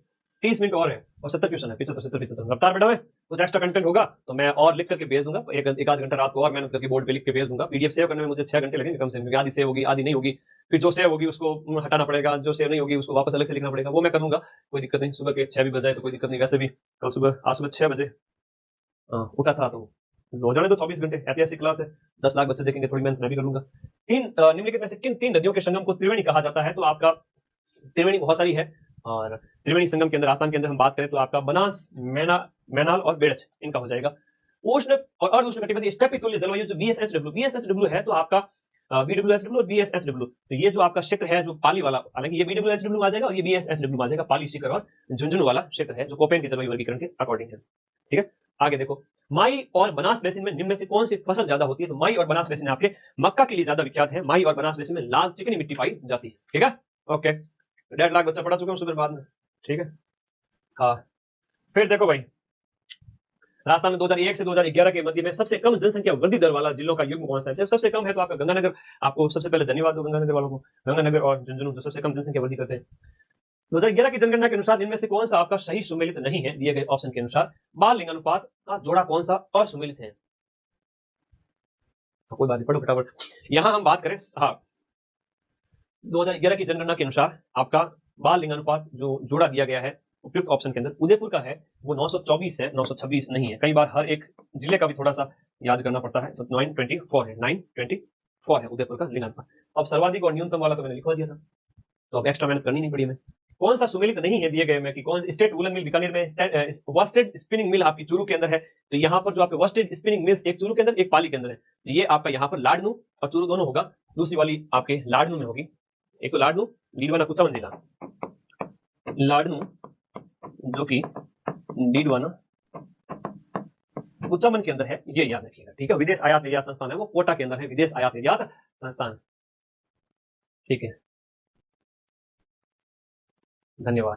30 मिनट और है और 70 क्वेश्चन है, 75 रफ्तार बेटा में कुछ एक्स्ट्रा कंटेंट होगा तो मैं और लिख करके भेज दूंगा, एक आध घंटा रात को और मेहनत करके बोर्ड पे लिख के भेज दूंगा। पीडीएफ सेव करने में मुझे 6 घंटे लगेंगे कम से कम, आधी सेव होगी आधी नहीं होगी, फिर जो सेव होगी उसको हटाना पड़ेगा, जो सेव नहीं होगी उसको वापस अलग से लिखना पड़ेगा, वो मैं करूंगा, कोई दिक्कत नहीं। सुबह के 6 भी बजाए तो कोई दिक्कत नहीं, वैसे भी कल सुबह आज सुबह 6 बजे उठा था तो हो जाने तो 24 घंटे, ऐतिहासिक क्लास है, 10 लाख बच्चे देखेंगे, थोड़ी मेहनत मैं भी करूंगा। निम्नलिखित में से किन 3 नदियों के संगम को त्रिवेणी कहा जाता है? तो आपका त्रिवेणी बहुत सारी है और त्रिवेणी संगम के अंदर राजस्थान के अंदर हम बात करें तो आपका बनास, मैनाल और बेड़च इनका हो जाएगा। उष्ण और अर्ध कटिबंधीय स्टेपी तुल्य जलवायु जो बीएसएचडब्ल्यू है तो आपका बीडब्ल्यूएचडब्ल्यू और बीएसएचडब्ल्यू, तो ये जो आपका क्षेत्र है जो पाली वाला, हालांकि ये बीडब्ल्यूएचडब्ल्यू आ जाएगा और ये बीएसएचडब्ल्यू आ जाएगा, पाली, सीकर और झुंझुनू वाला क्षेत्र है जो कोपेन के जलवायु वर्गीकरण के अकॉर्डिंग है। ठीक है, आगे देखो, माई और बनास बेसिन में निम्न में से कौन सी फसल ज्यादा होती है? तो माई और बनास बेसिन आपके मक्का के लिए ज्यादा विख्यात है। माई और बनास बेसिन में लाल चिकनी मिट्टी पाई जाती है। ठीक है, ओके, 1.5 लाख बच्चा पढ़ा चुका हूँ सुबह बाद में। ठीक है, हाँ फिर देखो भाई, राजस्थान में 2001 से 2011 के मध्य में सबसे कम जनसंख्या वृद्धि दर वाला जिलों का युग्म कौन सा है? जब सबसे कम है तो आपका गंगानगर, आपको सबसे पहले धन्यवाद दो गंगानगर वालों को, गंगानगर और झुंझुनू जो सबसे कम जनसंख्या वृद्धि करते हैं। 2011 की जनगणना के अनुसार इनमें से कौन सा आपका सही सुमेलित नहीं है? दिए गए ऑप्शन के अनुसार बाल लिंगानुपात का जोड़ा कौन सा असुमेलित है? कोई बात नहीं, पढ़ो फटाफट। यहां हम बात करें, हाँ 2011 की जनगणना के अनुसार आपका बाल लिंगानुपात जो जोड़ा दिया गया है उपयुक्त ऑप्शन के अंदर उदयपुर का है, वो 924 है, 926 नहीं है। कई बार हर एक जिले का भी थोड़ा सा याद करना पड़ता है, तो 924 है, 924 है उदयपुर का लिंगानुपात। अब सर्वाधिक और न्यूनतम वाला तो मैंने लिखवा दिया था, तो अब एक्स्ट्रा मेहनत करनी नहीं पड़ी हमें। कौन सा सुमेलित नहीं है दिए गए में कि कौन स्टेट वुलन मिल बीकानेर में, वर्स्टेड स्पिनिंग मिल आपकी चूरू के अंदर है, तो यहाँ पर जो आपके वर्स्टेड स्पिनिंग मिल एक चूरू के अंदर एक पाली के अंदर है, तो ये आपका यहाँ पर लाडनू और चूरू दोनों होगा, दूसरी वाली आपके लाडनू में होगी। एक तो लाडनू लीडवाना कुचामन जिला, लाडनू जो कि डीडवाना कुचामन के अंदर है, ये याद रखिएगा। ठीक है, विदेश आयात निर्यात संस्थान है वो कोटा के अंदर है, विदेश आयात निर्यात संस्थान। ठीक है, धन्यवाद।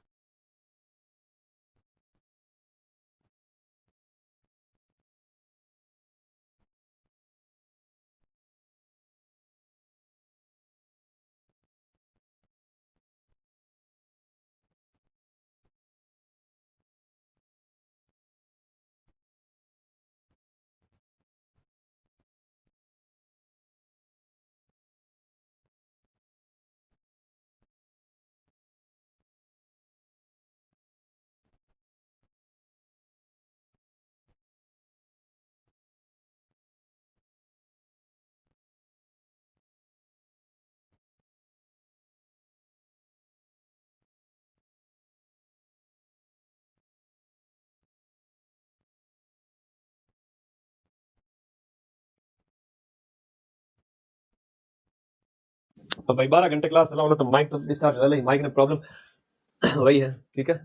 तो भाई 12 घंटे क्लास चलाओ ना तो माइक तो डिस्चार्ज हो रहा, माइक में प्रॉब्लम वही है। ठीक है,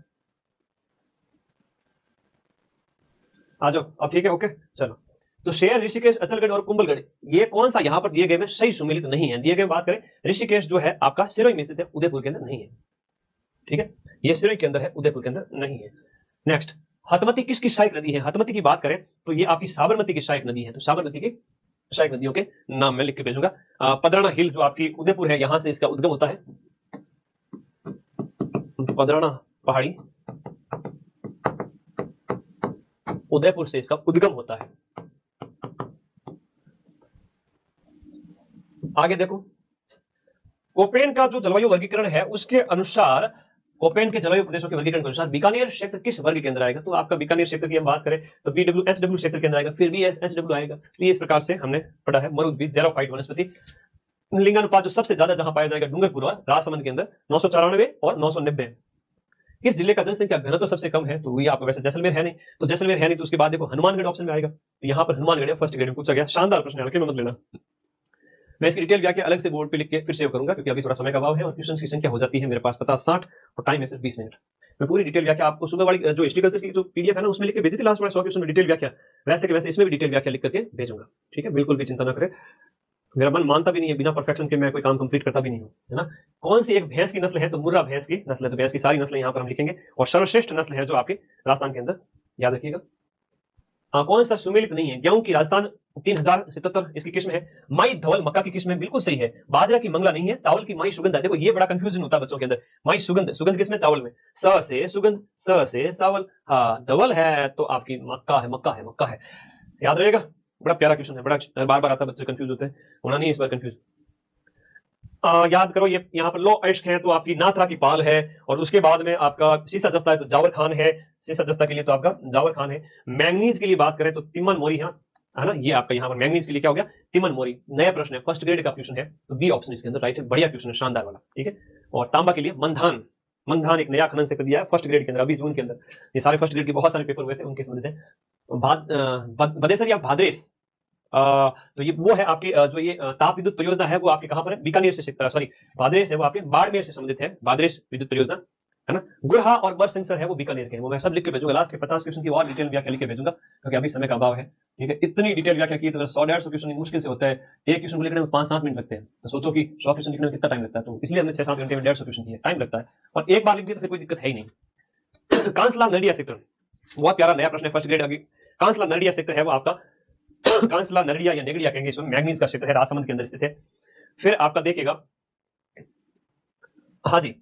आ जाओ अब। ठीक है, ओके चलो। तो शेयर, ऋषिकेश, अचलगढ़ और कुंभलगढ़ ये कौन सा यहाँ पर दिए गए में सही सुमेलित नहीं है? दिए गए बात करें, ऋषिकेश जो है आपका सिरोही में स्थित है, उदयपुर के अंदर नहीं है। ठीक है, ये सिरोही के अंदर है, उदयपुर के अंदर नहीं है। नेक्स्ट, हतमती किसकी सहायक नदी है? हतमती की बात करें तो ये आपकी साबरमती की सहायक नदी है, तो साबरमती की सहायक नदियों के नाम मैं लिख के भेजूंगा। पदराना हिल जो आपकी उदयपुर है, यहां से इसका उद्गम होता है, पदराना पहाड़ी उदयपुर से इसका उद्गम होता है। आगे देखो, कोपेन का जो जलवायु वर्गीकरण है उसके अनुसार, कोपेन के जलवायु प्रदेशों के वर्गीकरण के अनुसार बीकानेर क्षेत्र किस वर्ग के अंदर आएगा? तो आपका बीकानेर क्षेत्र की हम बात करें तो बीडब्ल्यूएचडब्ल्यू क्षेत्र के अंदर आएगा, फिर बीएसएचडब्ल्यू आएगा। तो ये इस प्रकार से हमने पढ़ा है। मरुद्वीप, जेरोफाइट वनस्पति, लिंगानुपात जो सबसे ज्यादा जहां पाया जाएगा डूंगरपुर और राजसमंद के अंदर 994 और 990। किस जिले का जनसंख्या घनत्व तो सबसे कम है? तो ये आपको वैसे जैसलमेर है नहीं, तो जैसलमेर है नहीं तो उसके बाद देखो हनुमानगढ़ ऑप्शन में आएगा, तो यहाँ पर हनुमानगढ़ फर्स्ट ग्रेड में पूछा गया, शानदार प्रश्न है, हल्के में मत लेना। मैं इसकी डिटेल व्याख्या अलग से बोर्ड पे लिख के फिर सेव करूंगा क्योंकि अभी थोड़ा समय का अभाव है और क्वेश्चन की संख्या हो जाती है मेरे पास 50-60 और टाइम है सिर्फ 20 मिनट। मैं पूरी डिटेल व्याख्या आपको सुबह वाली जो हिस्ट्रिकल्चर की जो पीडीएफ है ना उसमें लिख के भेजी थी लास्ट वाले 100 क्वेश्चन में डिटेल व्याख्या, वैसे के वैसे इसमें भी डिटेल व्याख्या लिख करके भेजूंगा। ठीक है, बिल्कुल भी चिंता न करें। मेरा मन मानता भी नहीं है बिना परफेक्शन के मैं कोई काम कंप्लीट करता भी नहीं हूँ, है ना। कौन सी एक भैंस की नस्ल है, तो मुर्रा भैंस की नस्ल है, तो भैंस की सारी नस्लें यहाँ पर हम लिखेंगे। और सर्वश्रेष्ठ नस्ल है जो आपके राजस्थान के अंदर, याद रखिएगा। कौन सा सुमेलित नहीं है, गेहूं की राजस्थान 3077 इसकी किस्म है। माई धवल मक्का की किस्म है, बिल्कुल सही है। बाजरा की मंगला नहीं है, चावल की माई सुगंध है। देखो ये बड़ा कंफ्यूजन होता है बच्चों के अंदर, माई सुगंध, सुगंध किसमें, चावल में, स से सुगंध, स से चावल, हाँ धवल है तो आपकी मक्का है, मक्का है, मक्का है, याद रहेगा। बड़ा प्यारा क्वेश्चन है, बड़ा बार बार आता है, बच्चे कंफ्यूज होते हैं, होना नहीं इस बार कंफ्यूज। याद करो, ये यहाँ पर लो इश्क है तो आपकी नाथरा की पाल है, और उसके बाद में आपका सीसा जस्ता है तो जावर खान है, सीसा जस्ता के लिए तो आपका जावर खान है। मैंगनीज के लिए बात करें तो तिमन मोरी है ना, ये आपका यहाँ पर मैंगनीज के लिए क्या हो गया, तिमन मोरी। नया प्रश्न है, फर्स्ट ग्रेड का क्वेश्चन है, तो बी ऑप्शन इसके अंदर राइट है, बढ़िया क्वेश्चन है, शानदार वाला, ठीक है। और तांबा के लिए मंधान, मंधान एक नया खनन से कर दिया है फर्स्ट ग्रेड के अंदर, अभी जून के अंदर। ये सारे फर्स्ट ग्रेड के बहुत सारे पेपर हुए थे, उनके संबंधित है। बदेसर या भाद्रेस, तो ये वो है आपकी जो ये ताप विद्युत परियोजना है वो आपके कहां पर है, बीकानेर से, सॉरी भाद्रेस है वो आपके बाड़मेर से संबंधित है, भाद्रेस विद्युत परियोजना, है ना। गुरहा और बर सेंसर है वो बीकानेर के हैं, वो मैं सब लिख के भेजूंगा, लास्ट के 50 क्वेश्चन की और डिटेल व्याख्या लिख के भेजूंगा, क्योंकि अभी समय का अभाव है, ठीक है। इतनी डिटेल व्याख्या की तो 100-150 क्वेश्चन मुश्किल से होता है, एक क्वेश्चन को लिखने में 5-7 मिनट लगते हैं, तो सोचो कि 100 क्वेश्चन लिखने में कितना टाइम लगता है, तो इसलिए हमने 6-7 घंटे में 150 क्वेश्चन किया, टाइम लगता है, और एक बार लिख दिया तो फिर कोई दिक्कत है ही नहीं। कांसला नरडिया सेक्टर, बहुत प्यारा नया प्रश्न है, फर्स्ट ग्रेड अभी। कांसला नरडिया सेक्टर है वो आपका कांसला नरडिया या नेगड़िया कहेंगे इसमें, मैंगनीज का क्षेत्र है, राजसमंद के अंदर स्थित है। फिर आपका देखिएगा, हाँ जी,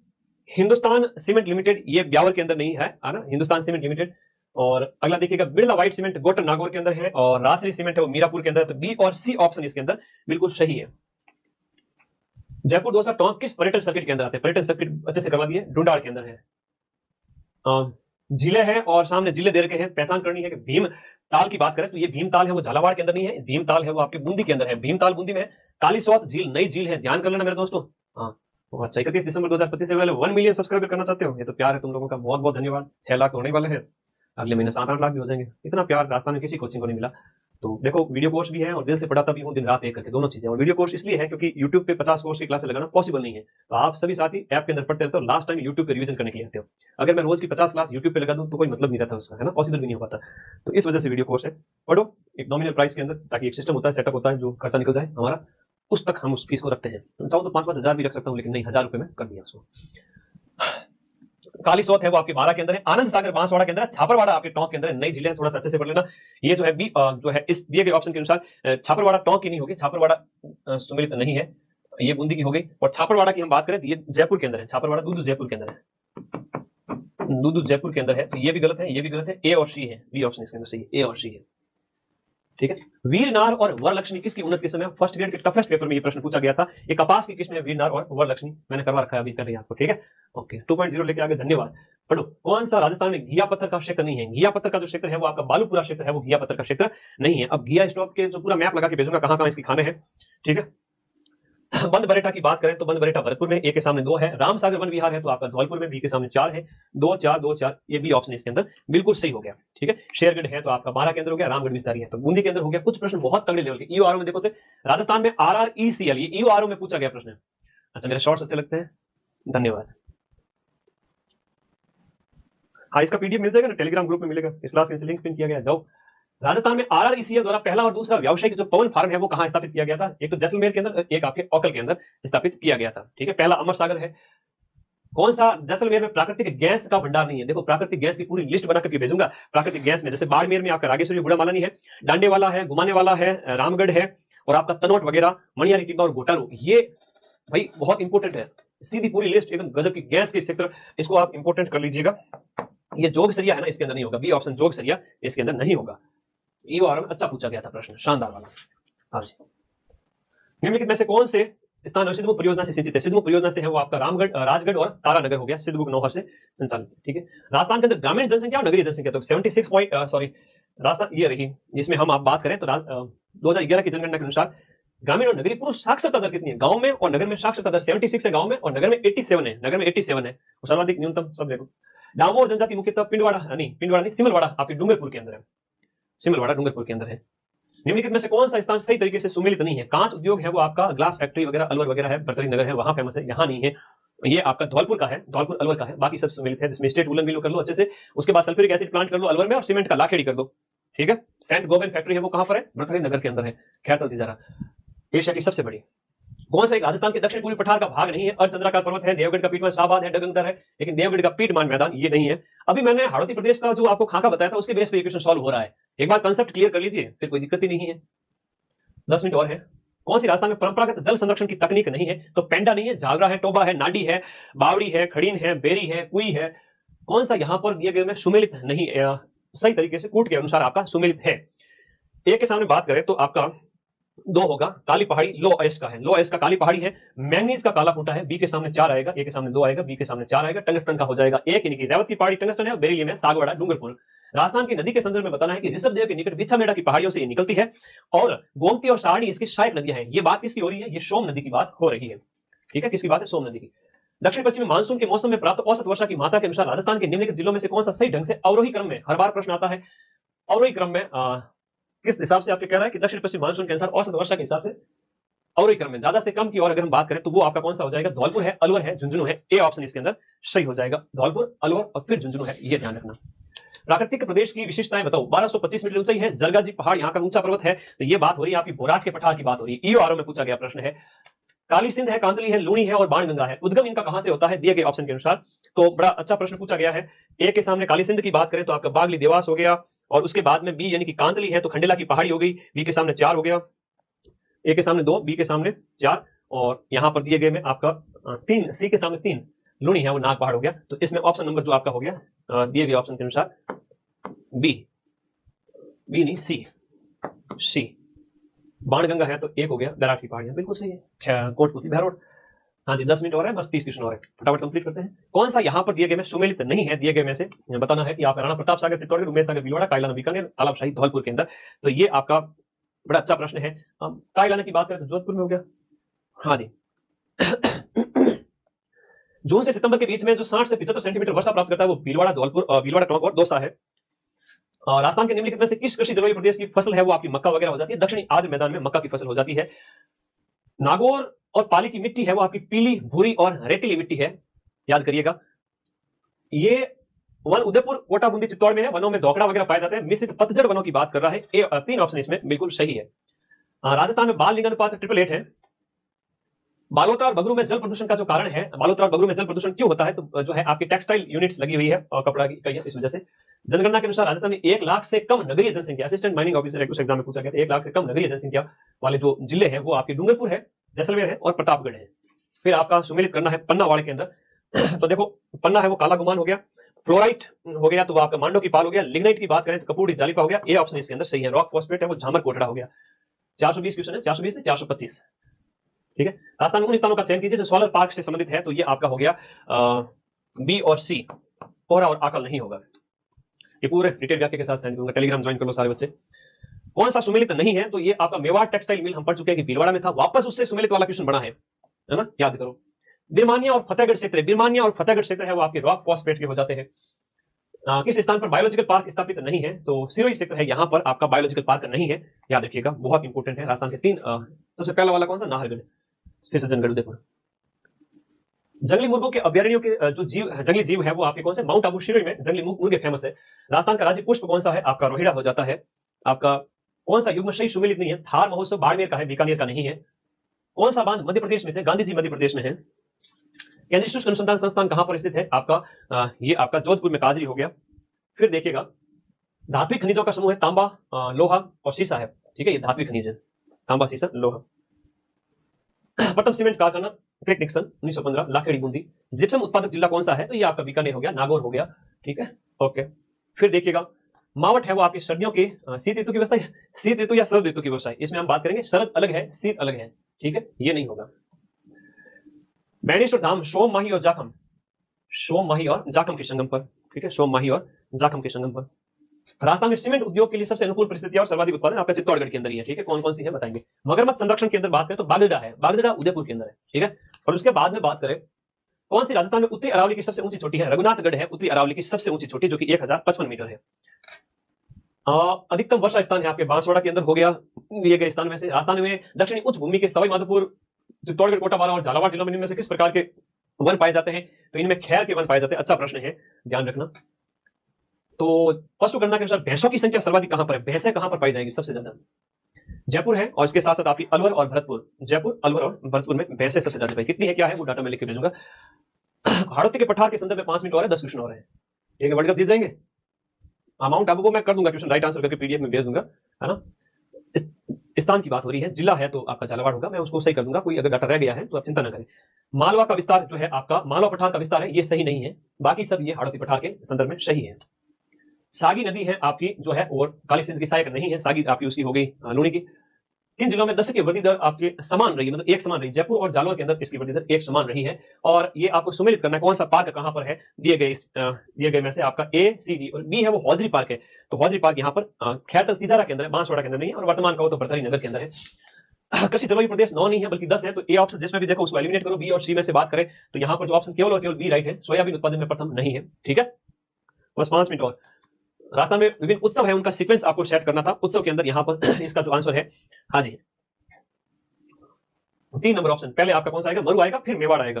हिंदुस्तान सीमेंट लिमिटेड, ये ब्यावर के अंदर नहीं है ना, हिंदुस्तान सीमेंट लिमिटेड। और अगला देखिएगा, बिरला व्हाइट सीमेंट गोटर नागौर के अंदर है, और राजश्री सीमेंट है वो मीरापुर के अंदर, तो बी और सी ऑप्शन इसके अंदर बिल्कुल सही है। जयपुर 2000 टोंक किस पर्यटन सर्किट के अंदर आते हैं, पर्यटन सर्किट अच्छे से करवा दिए, डुंडार के अंदर है। जिले हैं और सामने जिले दे रखे हैं, पहचान करनी है कि भीम ताल की बात करें तो ये भीमताल है वो झालावाड़ के अंदर नहीं है, भीमताल है वो आपके बूंदी के अंदर है, भीमताल बूंदी में है। काली सौत झील नई झील है, ध्यान कर लेना मेरे दोस्तों। हाँ अच्छा, 31 दिसंबर 2025 से पहले 1 मिलियन सब्सक्राइबर करना चाहते हो, ये तो प्यार है तुम लोगों का, बहुत बहुत धन्यवाद। 6 लाख होने वाले हैं, अगले महीने 7-8 लाख भी हो जाएंगे। इतना प्यार राजस्थान में किसी कोचिंग को नहीं मिला। तो देखो, वीडियो कोर्स भी है और दिल से पढ़ाता भी हूँ, दिन रात एक करके, दोनों चीजें। और वीडियो कोर्स इसलिए है क्योंकि यूट्यूब पे 50 कोर्स की क्लासेस लगाना पॉसिबल नहीं है, तो आप सभी साथी ऐप के अंदर पढ़ते रहते हो, लास्ट टाइम यूट्यूब पे रिवीजन करने के लिए आते हो। अगर मैं रोज की 50 क्लास यूट्यूब पे लगा दूं तो कोई मतलब नहीं रहता उसका, है ना, पॉसिबल भी नहीं हो पाता। तो इस वजह से वीडियो कोर्स है, पढ़ो एक नॉमिनल प्राइस के अंदर, ताकि एक सिस्टम होता है, सेटअप होता है, जो खर्चा निकल जाए हमारा, उस तक हम उस फीस को रखते हैं। चाहो तो 5-5 हजार भी रख सकता हूँ, लेकिन नहीं, 1000 रुपए में कर दिया उसको। काली सौत है वो आपके बारा के अंदर है, आनंद सागर बांसवाड़ा के अंदर है, छापरवाड़ा आपके टोंक के अंदर है, नई जिले है, थोड़ा सा अच्छे से पढ़ लेना। ये जो है बी जो है इस दिए गए ऑप्शन के अनुसार छापरवाड़ा टोंक की नहीं होगी, छापरवाड़ा सुमिलित नहीं है, ये बूंदी की हो गई। और छापरवाड़ा की हम बात करें तो ये जयपुर के अंदर है, छापरवाड़ा दूध जयपुर के अंदर है, दूध जयपुर के अंदर है, तो ये भी गलत है, ये भी गलत है, ए और सी है, बी ऑप्शन इसके अंदर सही है, ए और सी है, ठीक है। वीरनार और वरलक्ष्मी किसकी उन्नत किस्म है, फर्स्ट ग्रेड के टफेस्ट पेपर में ये प्रश्न पूछा गया था। ये कपास की किस्म है वीरनार और वरलक्ष्मी, मैंने करवा रखा है अभी कर रही है आपको, ठीक है। ओके 2.0 लेके आगे, धन्यवाद। पढ़ो, कौन सा राजस्थान में घिया पत्थर का क्षेत्र नहीं है, घिया पत्थर का जो क्षेत्र है वो आपका बालूपुरा क्षेत्र है, वो घिया पत्थर का क्षेत्र नहीं है। अब घिया स्टॉप के जो पूरा मैप लगा के भेजूंगा कहां कहां इसकी खाने हैं, ठीक है। बंद बरेटा की बात करें तो बंद बरेटा भरतपुर में, ए के सामने 2 है। राम सागर वन विहार है तो आपका धौलपुर में, बी के सामने 4 है, 2-4-2-4, ये बी ऑप्शन इसके अंदर बिल्कुल सही हो गया, ठीक है। शेरगढ़ है तो आपका 12 के अंदर हो गया, रामगढ़ विस्तारी है तो बूंदी के अंदर हो गया। कुछ प्रश्न बहुत तगड़े लेवल के ईओआरओ में देखो, राजस्थान में RRECL, ये ईओआरओ में पूछा गया प्रश्न है। अच्छा, मेरे शॉर्ट्स अच्छे लगते हैं, धन्यवाद। हाँ, इसका पीडीएफ मिल जाएगा ना, टेलीग्राम ग्रुप में मिलेगा, इस क्लास के लिंक पिन किया गया, जाओ। राजस्थान में RRECL द्वारा पहला और दूसरा व्यावसायिक जो पवन फार्म है वो कहां स्थापित किया गया था, एक तो जैसलमेर के अंदर, एक आपके ओकल के अंदर स्थापित किया गया था, ठीक है। पहला अमर सागर है। कौन सा जैसलमेर में प्राकृतिक गैस का भंडार नहीं है, देखो प्राकृतिक गैस की पूरी लिस्ट बना करके भेजूंगा। प्राकृतिक गैस में जैसे बाड़मेर में आपका रागेश्वरी बुढ़ामालानी है, डांडे वाला है, घुमाने वाला है, रामगढ़ है, और आपका तनोट वगैरह, मणियारी टिब्बा और घोटालो, ये भाई बहुत इंपॉर्टेंट है। सीधी पूरी लिस्ट एकदम गजब की गैस के सेक्टर, इसको आप इंपॉर्टेंट कर लीजिएगा। ये जोग सरिया है ना, इसके अंदर नहीं होगा, बी ऑप्शन जोग सरिया इसके अंदर नहीं होगा। ईओआरओ में अच्छा पूछा गया था प्रश्न, शानदार वाला। हाँ जी, निम्नलिखित में से कौन से स्थान सिद्धमुख परियोजना से सिंचित है, सिद्धमुख परियोजना से है वो आपका रामगढ़, राजगढ़ और तारानगर हो गया, सिद्धमुख नौहर से संचालित, ठीक है। राजस्थान के अंदर ग्रामीण जनसंख्या और नगरीय जनसंख्या तो 76 राजस्थान ये रही, जिसमें हम आप बात करें तो 2011 की जनगणना के अनुसार ग्रामीण और नगरीय पुरुष साक्षरता दर कितनी है, गांव में और नगर में साक्षरता दर 76 है गांव में, और नगर में 87 है, नगर में 87 है, सर्वाधिक न्यूनतम सब देखो। डामोर जनजाति मुख्यतः पिंडवाड़ा नहीं सिमलवाड़ा आपके डूंगरपुर के अंदर है, सिमलवाड़ा डूंगरपुर के अंदर है। निम्नलिखित में से कौन सा स्थान सही तरीके से सुमेलित नहीं है, कांच उद्योग है वो आपका, ग्लास फैक्ट्री वगैरह अलवर वगैरह है, बर्तरी नगर है वहां फेमस है, यहाँ नहीं है। ये आपका धौलपुर का है, धौलपुर अलवर का है, बाकी सब सुमेलित है, जिसमें स्टेट वुलन मिल कर लो अच्छे से, उसके बाद सल्फ्यूरिक एसिड प्लांट कर लो अलवर में, और सीमेंट का लाखेड़ी कर दो, ठीक है। सेंट गोबेन फैक्ट्री है वो कहां पर है, बर्तरी नगर के अंदर है, खैर चलती जा रहा। एशिया की सबसे बड़ी। कौन सा एक राजस्थान के दक्षिण पूर्वी पठार का भाग नहीं है? अर्धचंद्राकार पर्वत है, देवगढ़ का पीठमान शाहबाद है, डगंगर है, लेकिन देवगढ़ का पीठमान मैदान ये नहीं है। अभी मैंने हाड़ौती प्रदेश का जो आपको खाका बताया था उसके बेस पे क्वेश्चन सॉल्व हो रहा है। एक बार कंसेप्ट क्लियर कर लीजिए, फिर कोई दिक्कत ही नहीं है। 10 मिनट और है। कौन सी राजस्थान में परंपरागत जल संरक्षण की तकनीक नहीं है? तो पेंडा नहीं है, झालरा है, टोबा है, नाडी है, बावड़ी है, खड़ीन है, बेरी है, कुई है। कौन सा यहां पर दिए गए में सुमेलित नहीं, सही तरीके से कूट के अनुसार आपका सुमेलित है। एक के सामने बात करें तो आपका 2 होगा, काली पहाड़ी लो अयस्क का है, लो अयस्क का काली पहाड़ी है। मैंगनीज का काला खूंटा है, बी के सामने 4 आएगा, ए के सामने 2 आएगा, बी के सामने 4 आएगा। टंगस्टन का हो जाएगा 1, यानी कि रेवत की पहाड़ी टंगस्टन है, बेरिलियम है, सागवाड़ा डूंगरपुर। राजस्थान की नदी के संदर्भ में बताना है कि ऋषभदेव के निकट बिच्छामेड़ा की पहाड़ियों से ये निकलती है और गोमती और सारणी इसकी सहायक नदियां हैं। ये बात किसकी हो रही है? ये सोम नदी की बात हो रही है। ठीक है, किसकी बात है? सोम नदी की। दक्षिण पश्चिमी मानसून के मौसम में प्राप्त औसत वर्षा की मात्रा के अनुसार राजस्थान के निम्नलिखित जिलों में से कौन सा सही ढंग से अवरोही क्रम में, हर बार प्रश्न आता है अवरोही क्रम में किस हिसाब से आपके कह रहा है कि दक्षिण पश्चिम मानसून के अनुसार औसत वर्षा के हिसाब से अवरोही क्रम में ज्यादा से कम की और अगर हम बात करें तो वो आपका कौन सा हो जाएगा? धौलपुर है, अलवर है, झुंझुनू है। ए ऑप्शन इसके अंदर सही हो जाएगा, धौलपुर, अलवर और फिर झुंझुनू है, ये ध्यान रखना। प्राकृतिक प्रदेश की विशेषताएं बताओ। 1225 मीटर ऊंचाई है, जलगाजी पहाड़ यहाँ का ऊंचा पर्वत है, तो ये बात हो रही है आपकी बोराट के पठार की बात हो रही है। ईओआरओ में पूछा गया प्रश्न है। काली सिंध है, कांतली है, लूणी है और बाणगंगा है। उद्गम इनका कहां से होता है दिए गए ऑप्शन के अनुसार? तो बड़ा अच्छा प्रश्न पूछा गया है। ए के सामने काली सिंध की बात करें तो आपका बागली देवास हो गया और उसके बाद में बी यानी कि कांतली है तो खंडेला की पहाड़ी हो गई। बी के सामने 4 हो गया, ए के सामने 2, बी के सामने 4 और यहां पर दिए गए में आपका 3, सी के सामने 3 लूणी है वो नाग पहाड़ हो गया। तो इसमें ऑप्शन नंबर जो आपका हो गया दिए गए ऑप्शन के अनुसार बी, बी नहीं सी। बाणगंगा है तो 1 हो गया, बैराट की पहाड़ियां बिल्कुल सही है, कोटपुतली बहरोड। हाँ जी, 10 मिनट और है, बस 30 क्वेश्चन और है, फटाफट कंप्लीट करते हैं। कौन सा यहाँ पर दिए गए में सुमेलित नहीं है? दिए गए में से बताना है कि आप राणा प्रताप सागर चित्तौड़गढ़, उमेश सागर भीलवाड़ा, कायलाना बीकानेर, तालाबशाही धौलपुर के अंदर। तो ये आपका बड़ा अच्छा प्रश्न है। कायलाना की बात करें तो जोधपुर में हो गया। हाँ जी। जून से सितंबर के बीच में जो 60 से 75 सेंटीमीटर वर्षा प्राप्त करता है वो भीलवाड़ा, धौलपुर, भीलवाड़ा, टोंक और दौसा है। राजस्थान के निम्नलिखित में से किस कृषि जलवायु प्रदेश की फसल है वो आपकी मक्का वगैरह हो जाती है? दक्षिणी आर्द्र मैदान में मक्का की फसल हो जाती है। नागौर और पाली की मिट्टी है वो आपकी पीली, भूरी और रेतीली मिट्टी है, याद करिएगा। ये वन उदयपुर, कोटा, बूंदी, चित्तौड़ में है। वनों में धोकड़ा वगैरह पाए जाते हैं। मिश्रित पतझड़ वनों की बात कर रहा है। 3 ऑप्शन इसमें बिल्कुल सही है। राजस्थान में बाल लिंगानुपात 888 है। बालोतरा और बगरू में जल प्रदूषण का जो कारण है, बालोतरा और बगरू में जल प्रदूषण क्यों होता है? तो जो है आपकी टेक्सटाइल यूनिट्स लगी हुई है और कपड़ा की इकाइयां, इस वजह से। जनगणना के अनुसार राजस्थान में 1 लाख से कम नगरीय जनसंख्या, असिस्टेंट माइनिंग ऑफिसर उस एग्जाम में पूछा गया था, 1 लाख से कम नगरीय जनसंख्या वाले जो जिले हैं वो आपके डूंगरपुर है, जैसलमेर है और प्रतापगढ़ है। फिर आपका सुमेलित करना है पन्नावाड़े के अंदर। तो देखो, पन्ना है वो काला गुमान हो गया, फ्लोराइट हो गया तो वो आपका मांडो की पाल हो गया, लिग्नाइट की बात करें तो कपूरी जालिपा हो गया। ए ऑप्शन इसके अंदर सही है। रॉक फॉस्फेट है वो झामर कोटड़ा हो गया। 420 क्वेश्चन है, 420 नहीं 425। ठीक है, राजस्थान में उन स्थानों का चयन कीजिए जो सोलर पार्क से संबंधित है। तो ये आपका हो गया बी और सी, पोहरा और आकल नहीं होगा। ये पूरे डिटेल व्याख्या के साथ सेंड करूंगा, टेलीग्राम ज्वाइन कर लो सारे बच्चे। कौन सा सुमेलित नहीं है? तो ये आपका मेवाड़ टेक्सटाइल मिल, हम पढ़ चुके हैं कि भीलवाड़ा में था, वापस उससे सुमेलित वाला क्वेश्चन बना है ना, याद करो। बिरमानिया और फतेहगढ़ क्षेत्र, बिरमानिया और फतेहगढ़ क्षेत्र है वो आपके रॉक फॉस्फेट के हो जाते हैं। किस स्थान पर बायोलॉजिकल पार्क स्थापित नहीं है? तो सिरोही क्षेत्र है, यहाँ पर आपका बायोलॉजिकल पार्क नहीं है, याद रखिएगा, बहुत इंपॉर्टेंट है। राजस्थान के 3 सबसे पहला वाला कौन सा? नाहरगढ़, फिर सज्जनगढ़, उदयपुर। जंगली मुर्गों के अभ्यारण्यों के जो जंगली जीव है वो आपके कौन से? माउंट आबू, शिरोही में जंगली मुर्गे फेमस है। राजस्थान का राज्य पुष्प कौन सा है? आपका रोहिड़ा हो जाता है। आपका कौन सा युग्म सही सुमेलित नहीं है? थार महोत्सव बाड़मेर का है, बीकानेर का नहीं है। कौन सा बांध मध्य प्रदेश में थे? गांधी जी मध्य प्रदेश में है। केंद्रीय शुष्क अनुसंधान संस्थान कहां पर स्थित है? आपका ये आपका जोधपुर में काजरी हो गया। फिर देखिएगा, धात्विक खनिजों का समूह है तांबा, लोहा और सीसा है। ठीक है, ये धात्विक खनिज है, तांबा, सीसा, लोहा। पटम सीमेंट कारखाना, ग्रेट निक्सन 1915, लाखेड़ी, बूंदी। जिप्सम उत्पादक जिला कौन सा है? तो ये आपका बीकानेर हो गया, नागौर हो गया। ठीक है, ओके। फिर देखिएगा, मावट है वो आपकी सर्दियों की शीत ऋतु की व्यवस्था, शीत ऋतु या शरद ऋतु की व्यवस्था। इसमें हम बात करेंगे, शरद अलग है, शीत अलग है। ठीक है, ये नहीं होगा। बैणेश्वर धाम, सोम माही और जाखम, सोम माही और जाखम के संगम पर। ठीक है, सोम माही और जाखम के संगम पर। राजस्थान में सीमेंट उद्योग के लिए सबसे अनुकूल परिस्थितियां और सर्वाधिक उत्पादन आपका चित्तौड़गढ़ के अंदर ही है। ठीक है, कौन कौन सी है बताएंगे। मगरमच्छ संरक्षण के अंदर बात करें तो बागलडा है, बागलडा उदयपुर के अंदर है। ठीक है, और उसके बाद में बात करें कौन सी राजस्थान में उत्तरी अरावली की सबसे ऊंची चोटी है? रघुनाथगढ़ है उत्तरी अरावली की सबसे ऊंची चोटी, जो कि 1055 मीटर है। अधिकतम वर्षा स्थान है आपके बांसवाड़ा के अंदर हो गया दिए गए स्थान में से। राजस्थान में दक्षिणी उच्च भूमि के सवाई माधोपुर, चित्तौड़गढ़, कोटाबाला और झालावाड़ जिलों में इनमें से किस प्रकार के वन पाए जाते हैं? तो इनमें खैर के वन पाए जाते हैं। अच्छा प्रश्न है, ध्यान रखना। तो पशु गणना के अनुसार भैंसों की संख्या सर्वाधिक कहां पर है? भैंसें कहां पर पाई जाएंगी सबसे ज्यादा? जयपुर है और इसके साथ साथ आपकी अलवर और भरतपुर, जयपुर अलवर और भरतपुर में भैंसे सबसे ज्यादा भाई कितनी है क्या है वो डाटा मैं लिख के भेजूंगा। हाड़ौती के पठार के संदर्भ में 5 मिनट और है, 10 क्वेश्चन और है, ये वर्ल्ड कप जीत जाएंगे। अमाउंट आपको मैं कर दूंगा क्वेश्चन राइट आंसर करके पीडीएफ में भेज दूंगा, है ना। स्थान की बात हो रही है, जिला है तो आपका झालावाड़ होगा, मैं उसको सही कर दूंगा, कोई अगर डाटा रह गया है तो आप चिंता न करें। मालवा का विस्तार जो है आपका मालवा पठार का विस्तार है, ये सही नहीं है, बाकी सब ये हाड़ौती पठार के संदर्भ में सही है। सागी नदी है आपकी जो है और काली सिंध की सहायक नहीं है, सागी आपकी उसकी हो गई लूणी की। किन जिलों में 10 की वृद्धि दर आपकी समान रही है, मतलब एक समान रही, जयपुर और जालौर के अंदर इसकी वृद्धि दर एक समान रही है। और ये आपको सुमेलित करना है कौन सा पार्क कहां पर है, दिए गए में से आपका ए, सी, डी और बी है वो हौजरी पार्क है। तो हौजरी पार्क यहाँ पर खैरतल तिजारा के अंदर है, बांसवाड़ा के अंदर नहीं है, और वर्तमान का हो तो बरतरी नगर के अंदर है। कृषि जलवायु प्रदेश 9 नहीं है बल्कि 10 है, तो ए ऑप्शन जिसमें भी देखो उसको एलिमिनेट करो, बी और सी में से बात करें तो यहाँ पर जो ऑप्शन केवल और केवल बी राइट है, सोयाबीन उत्पादन में प्रथम नहीं है। ठीक है, बस 5 मिनट और। राजस्थान में विभिन्न उत्सव है, उनका सीक्वेंस आपको सेट करना था उत्सव के अंदर, यहाँ पर इसका जो आंसर है हाँ जी 3 नंबर ऑप्शन, पहले आपका कौन सा आएगा, मरु आएगा फिर मेवाड़ आएगा,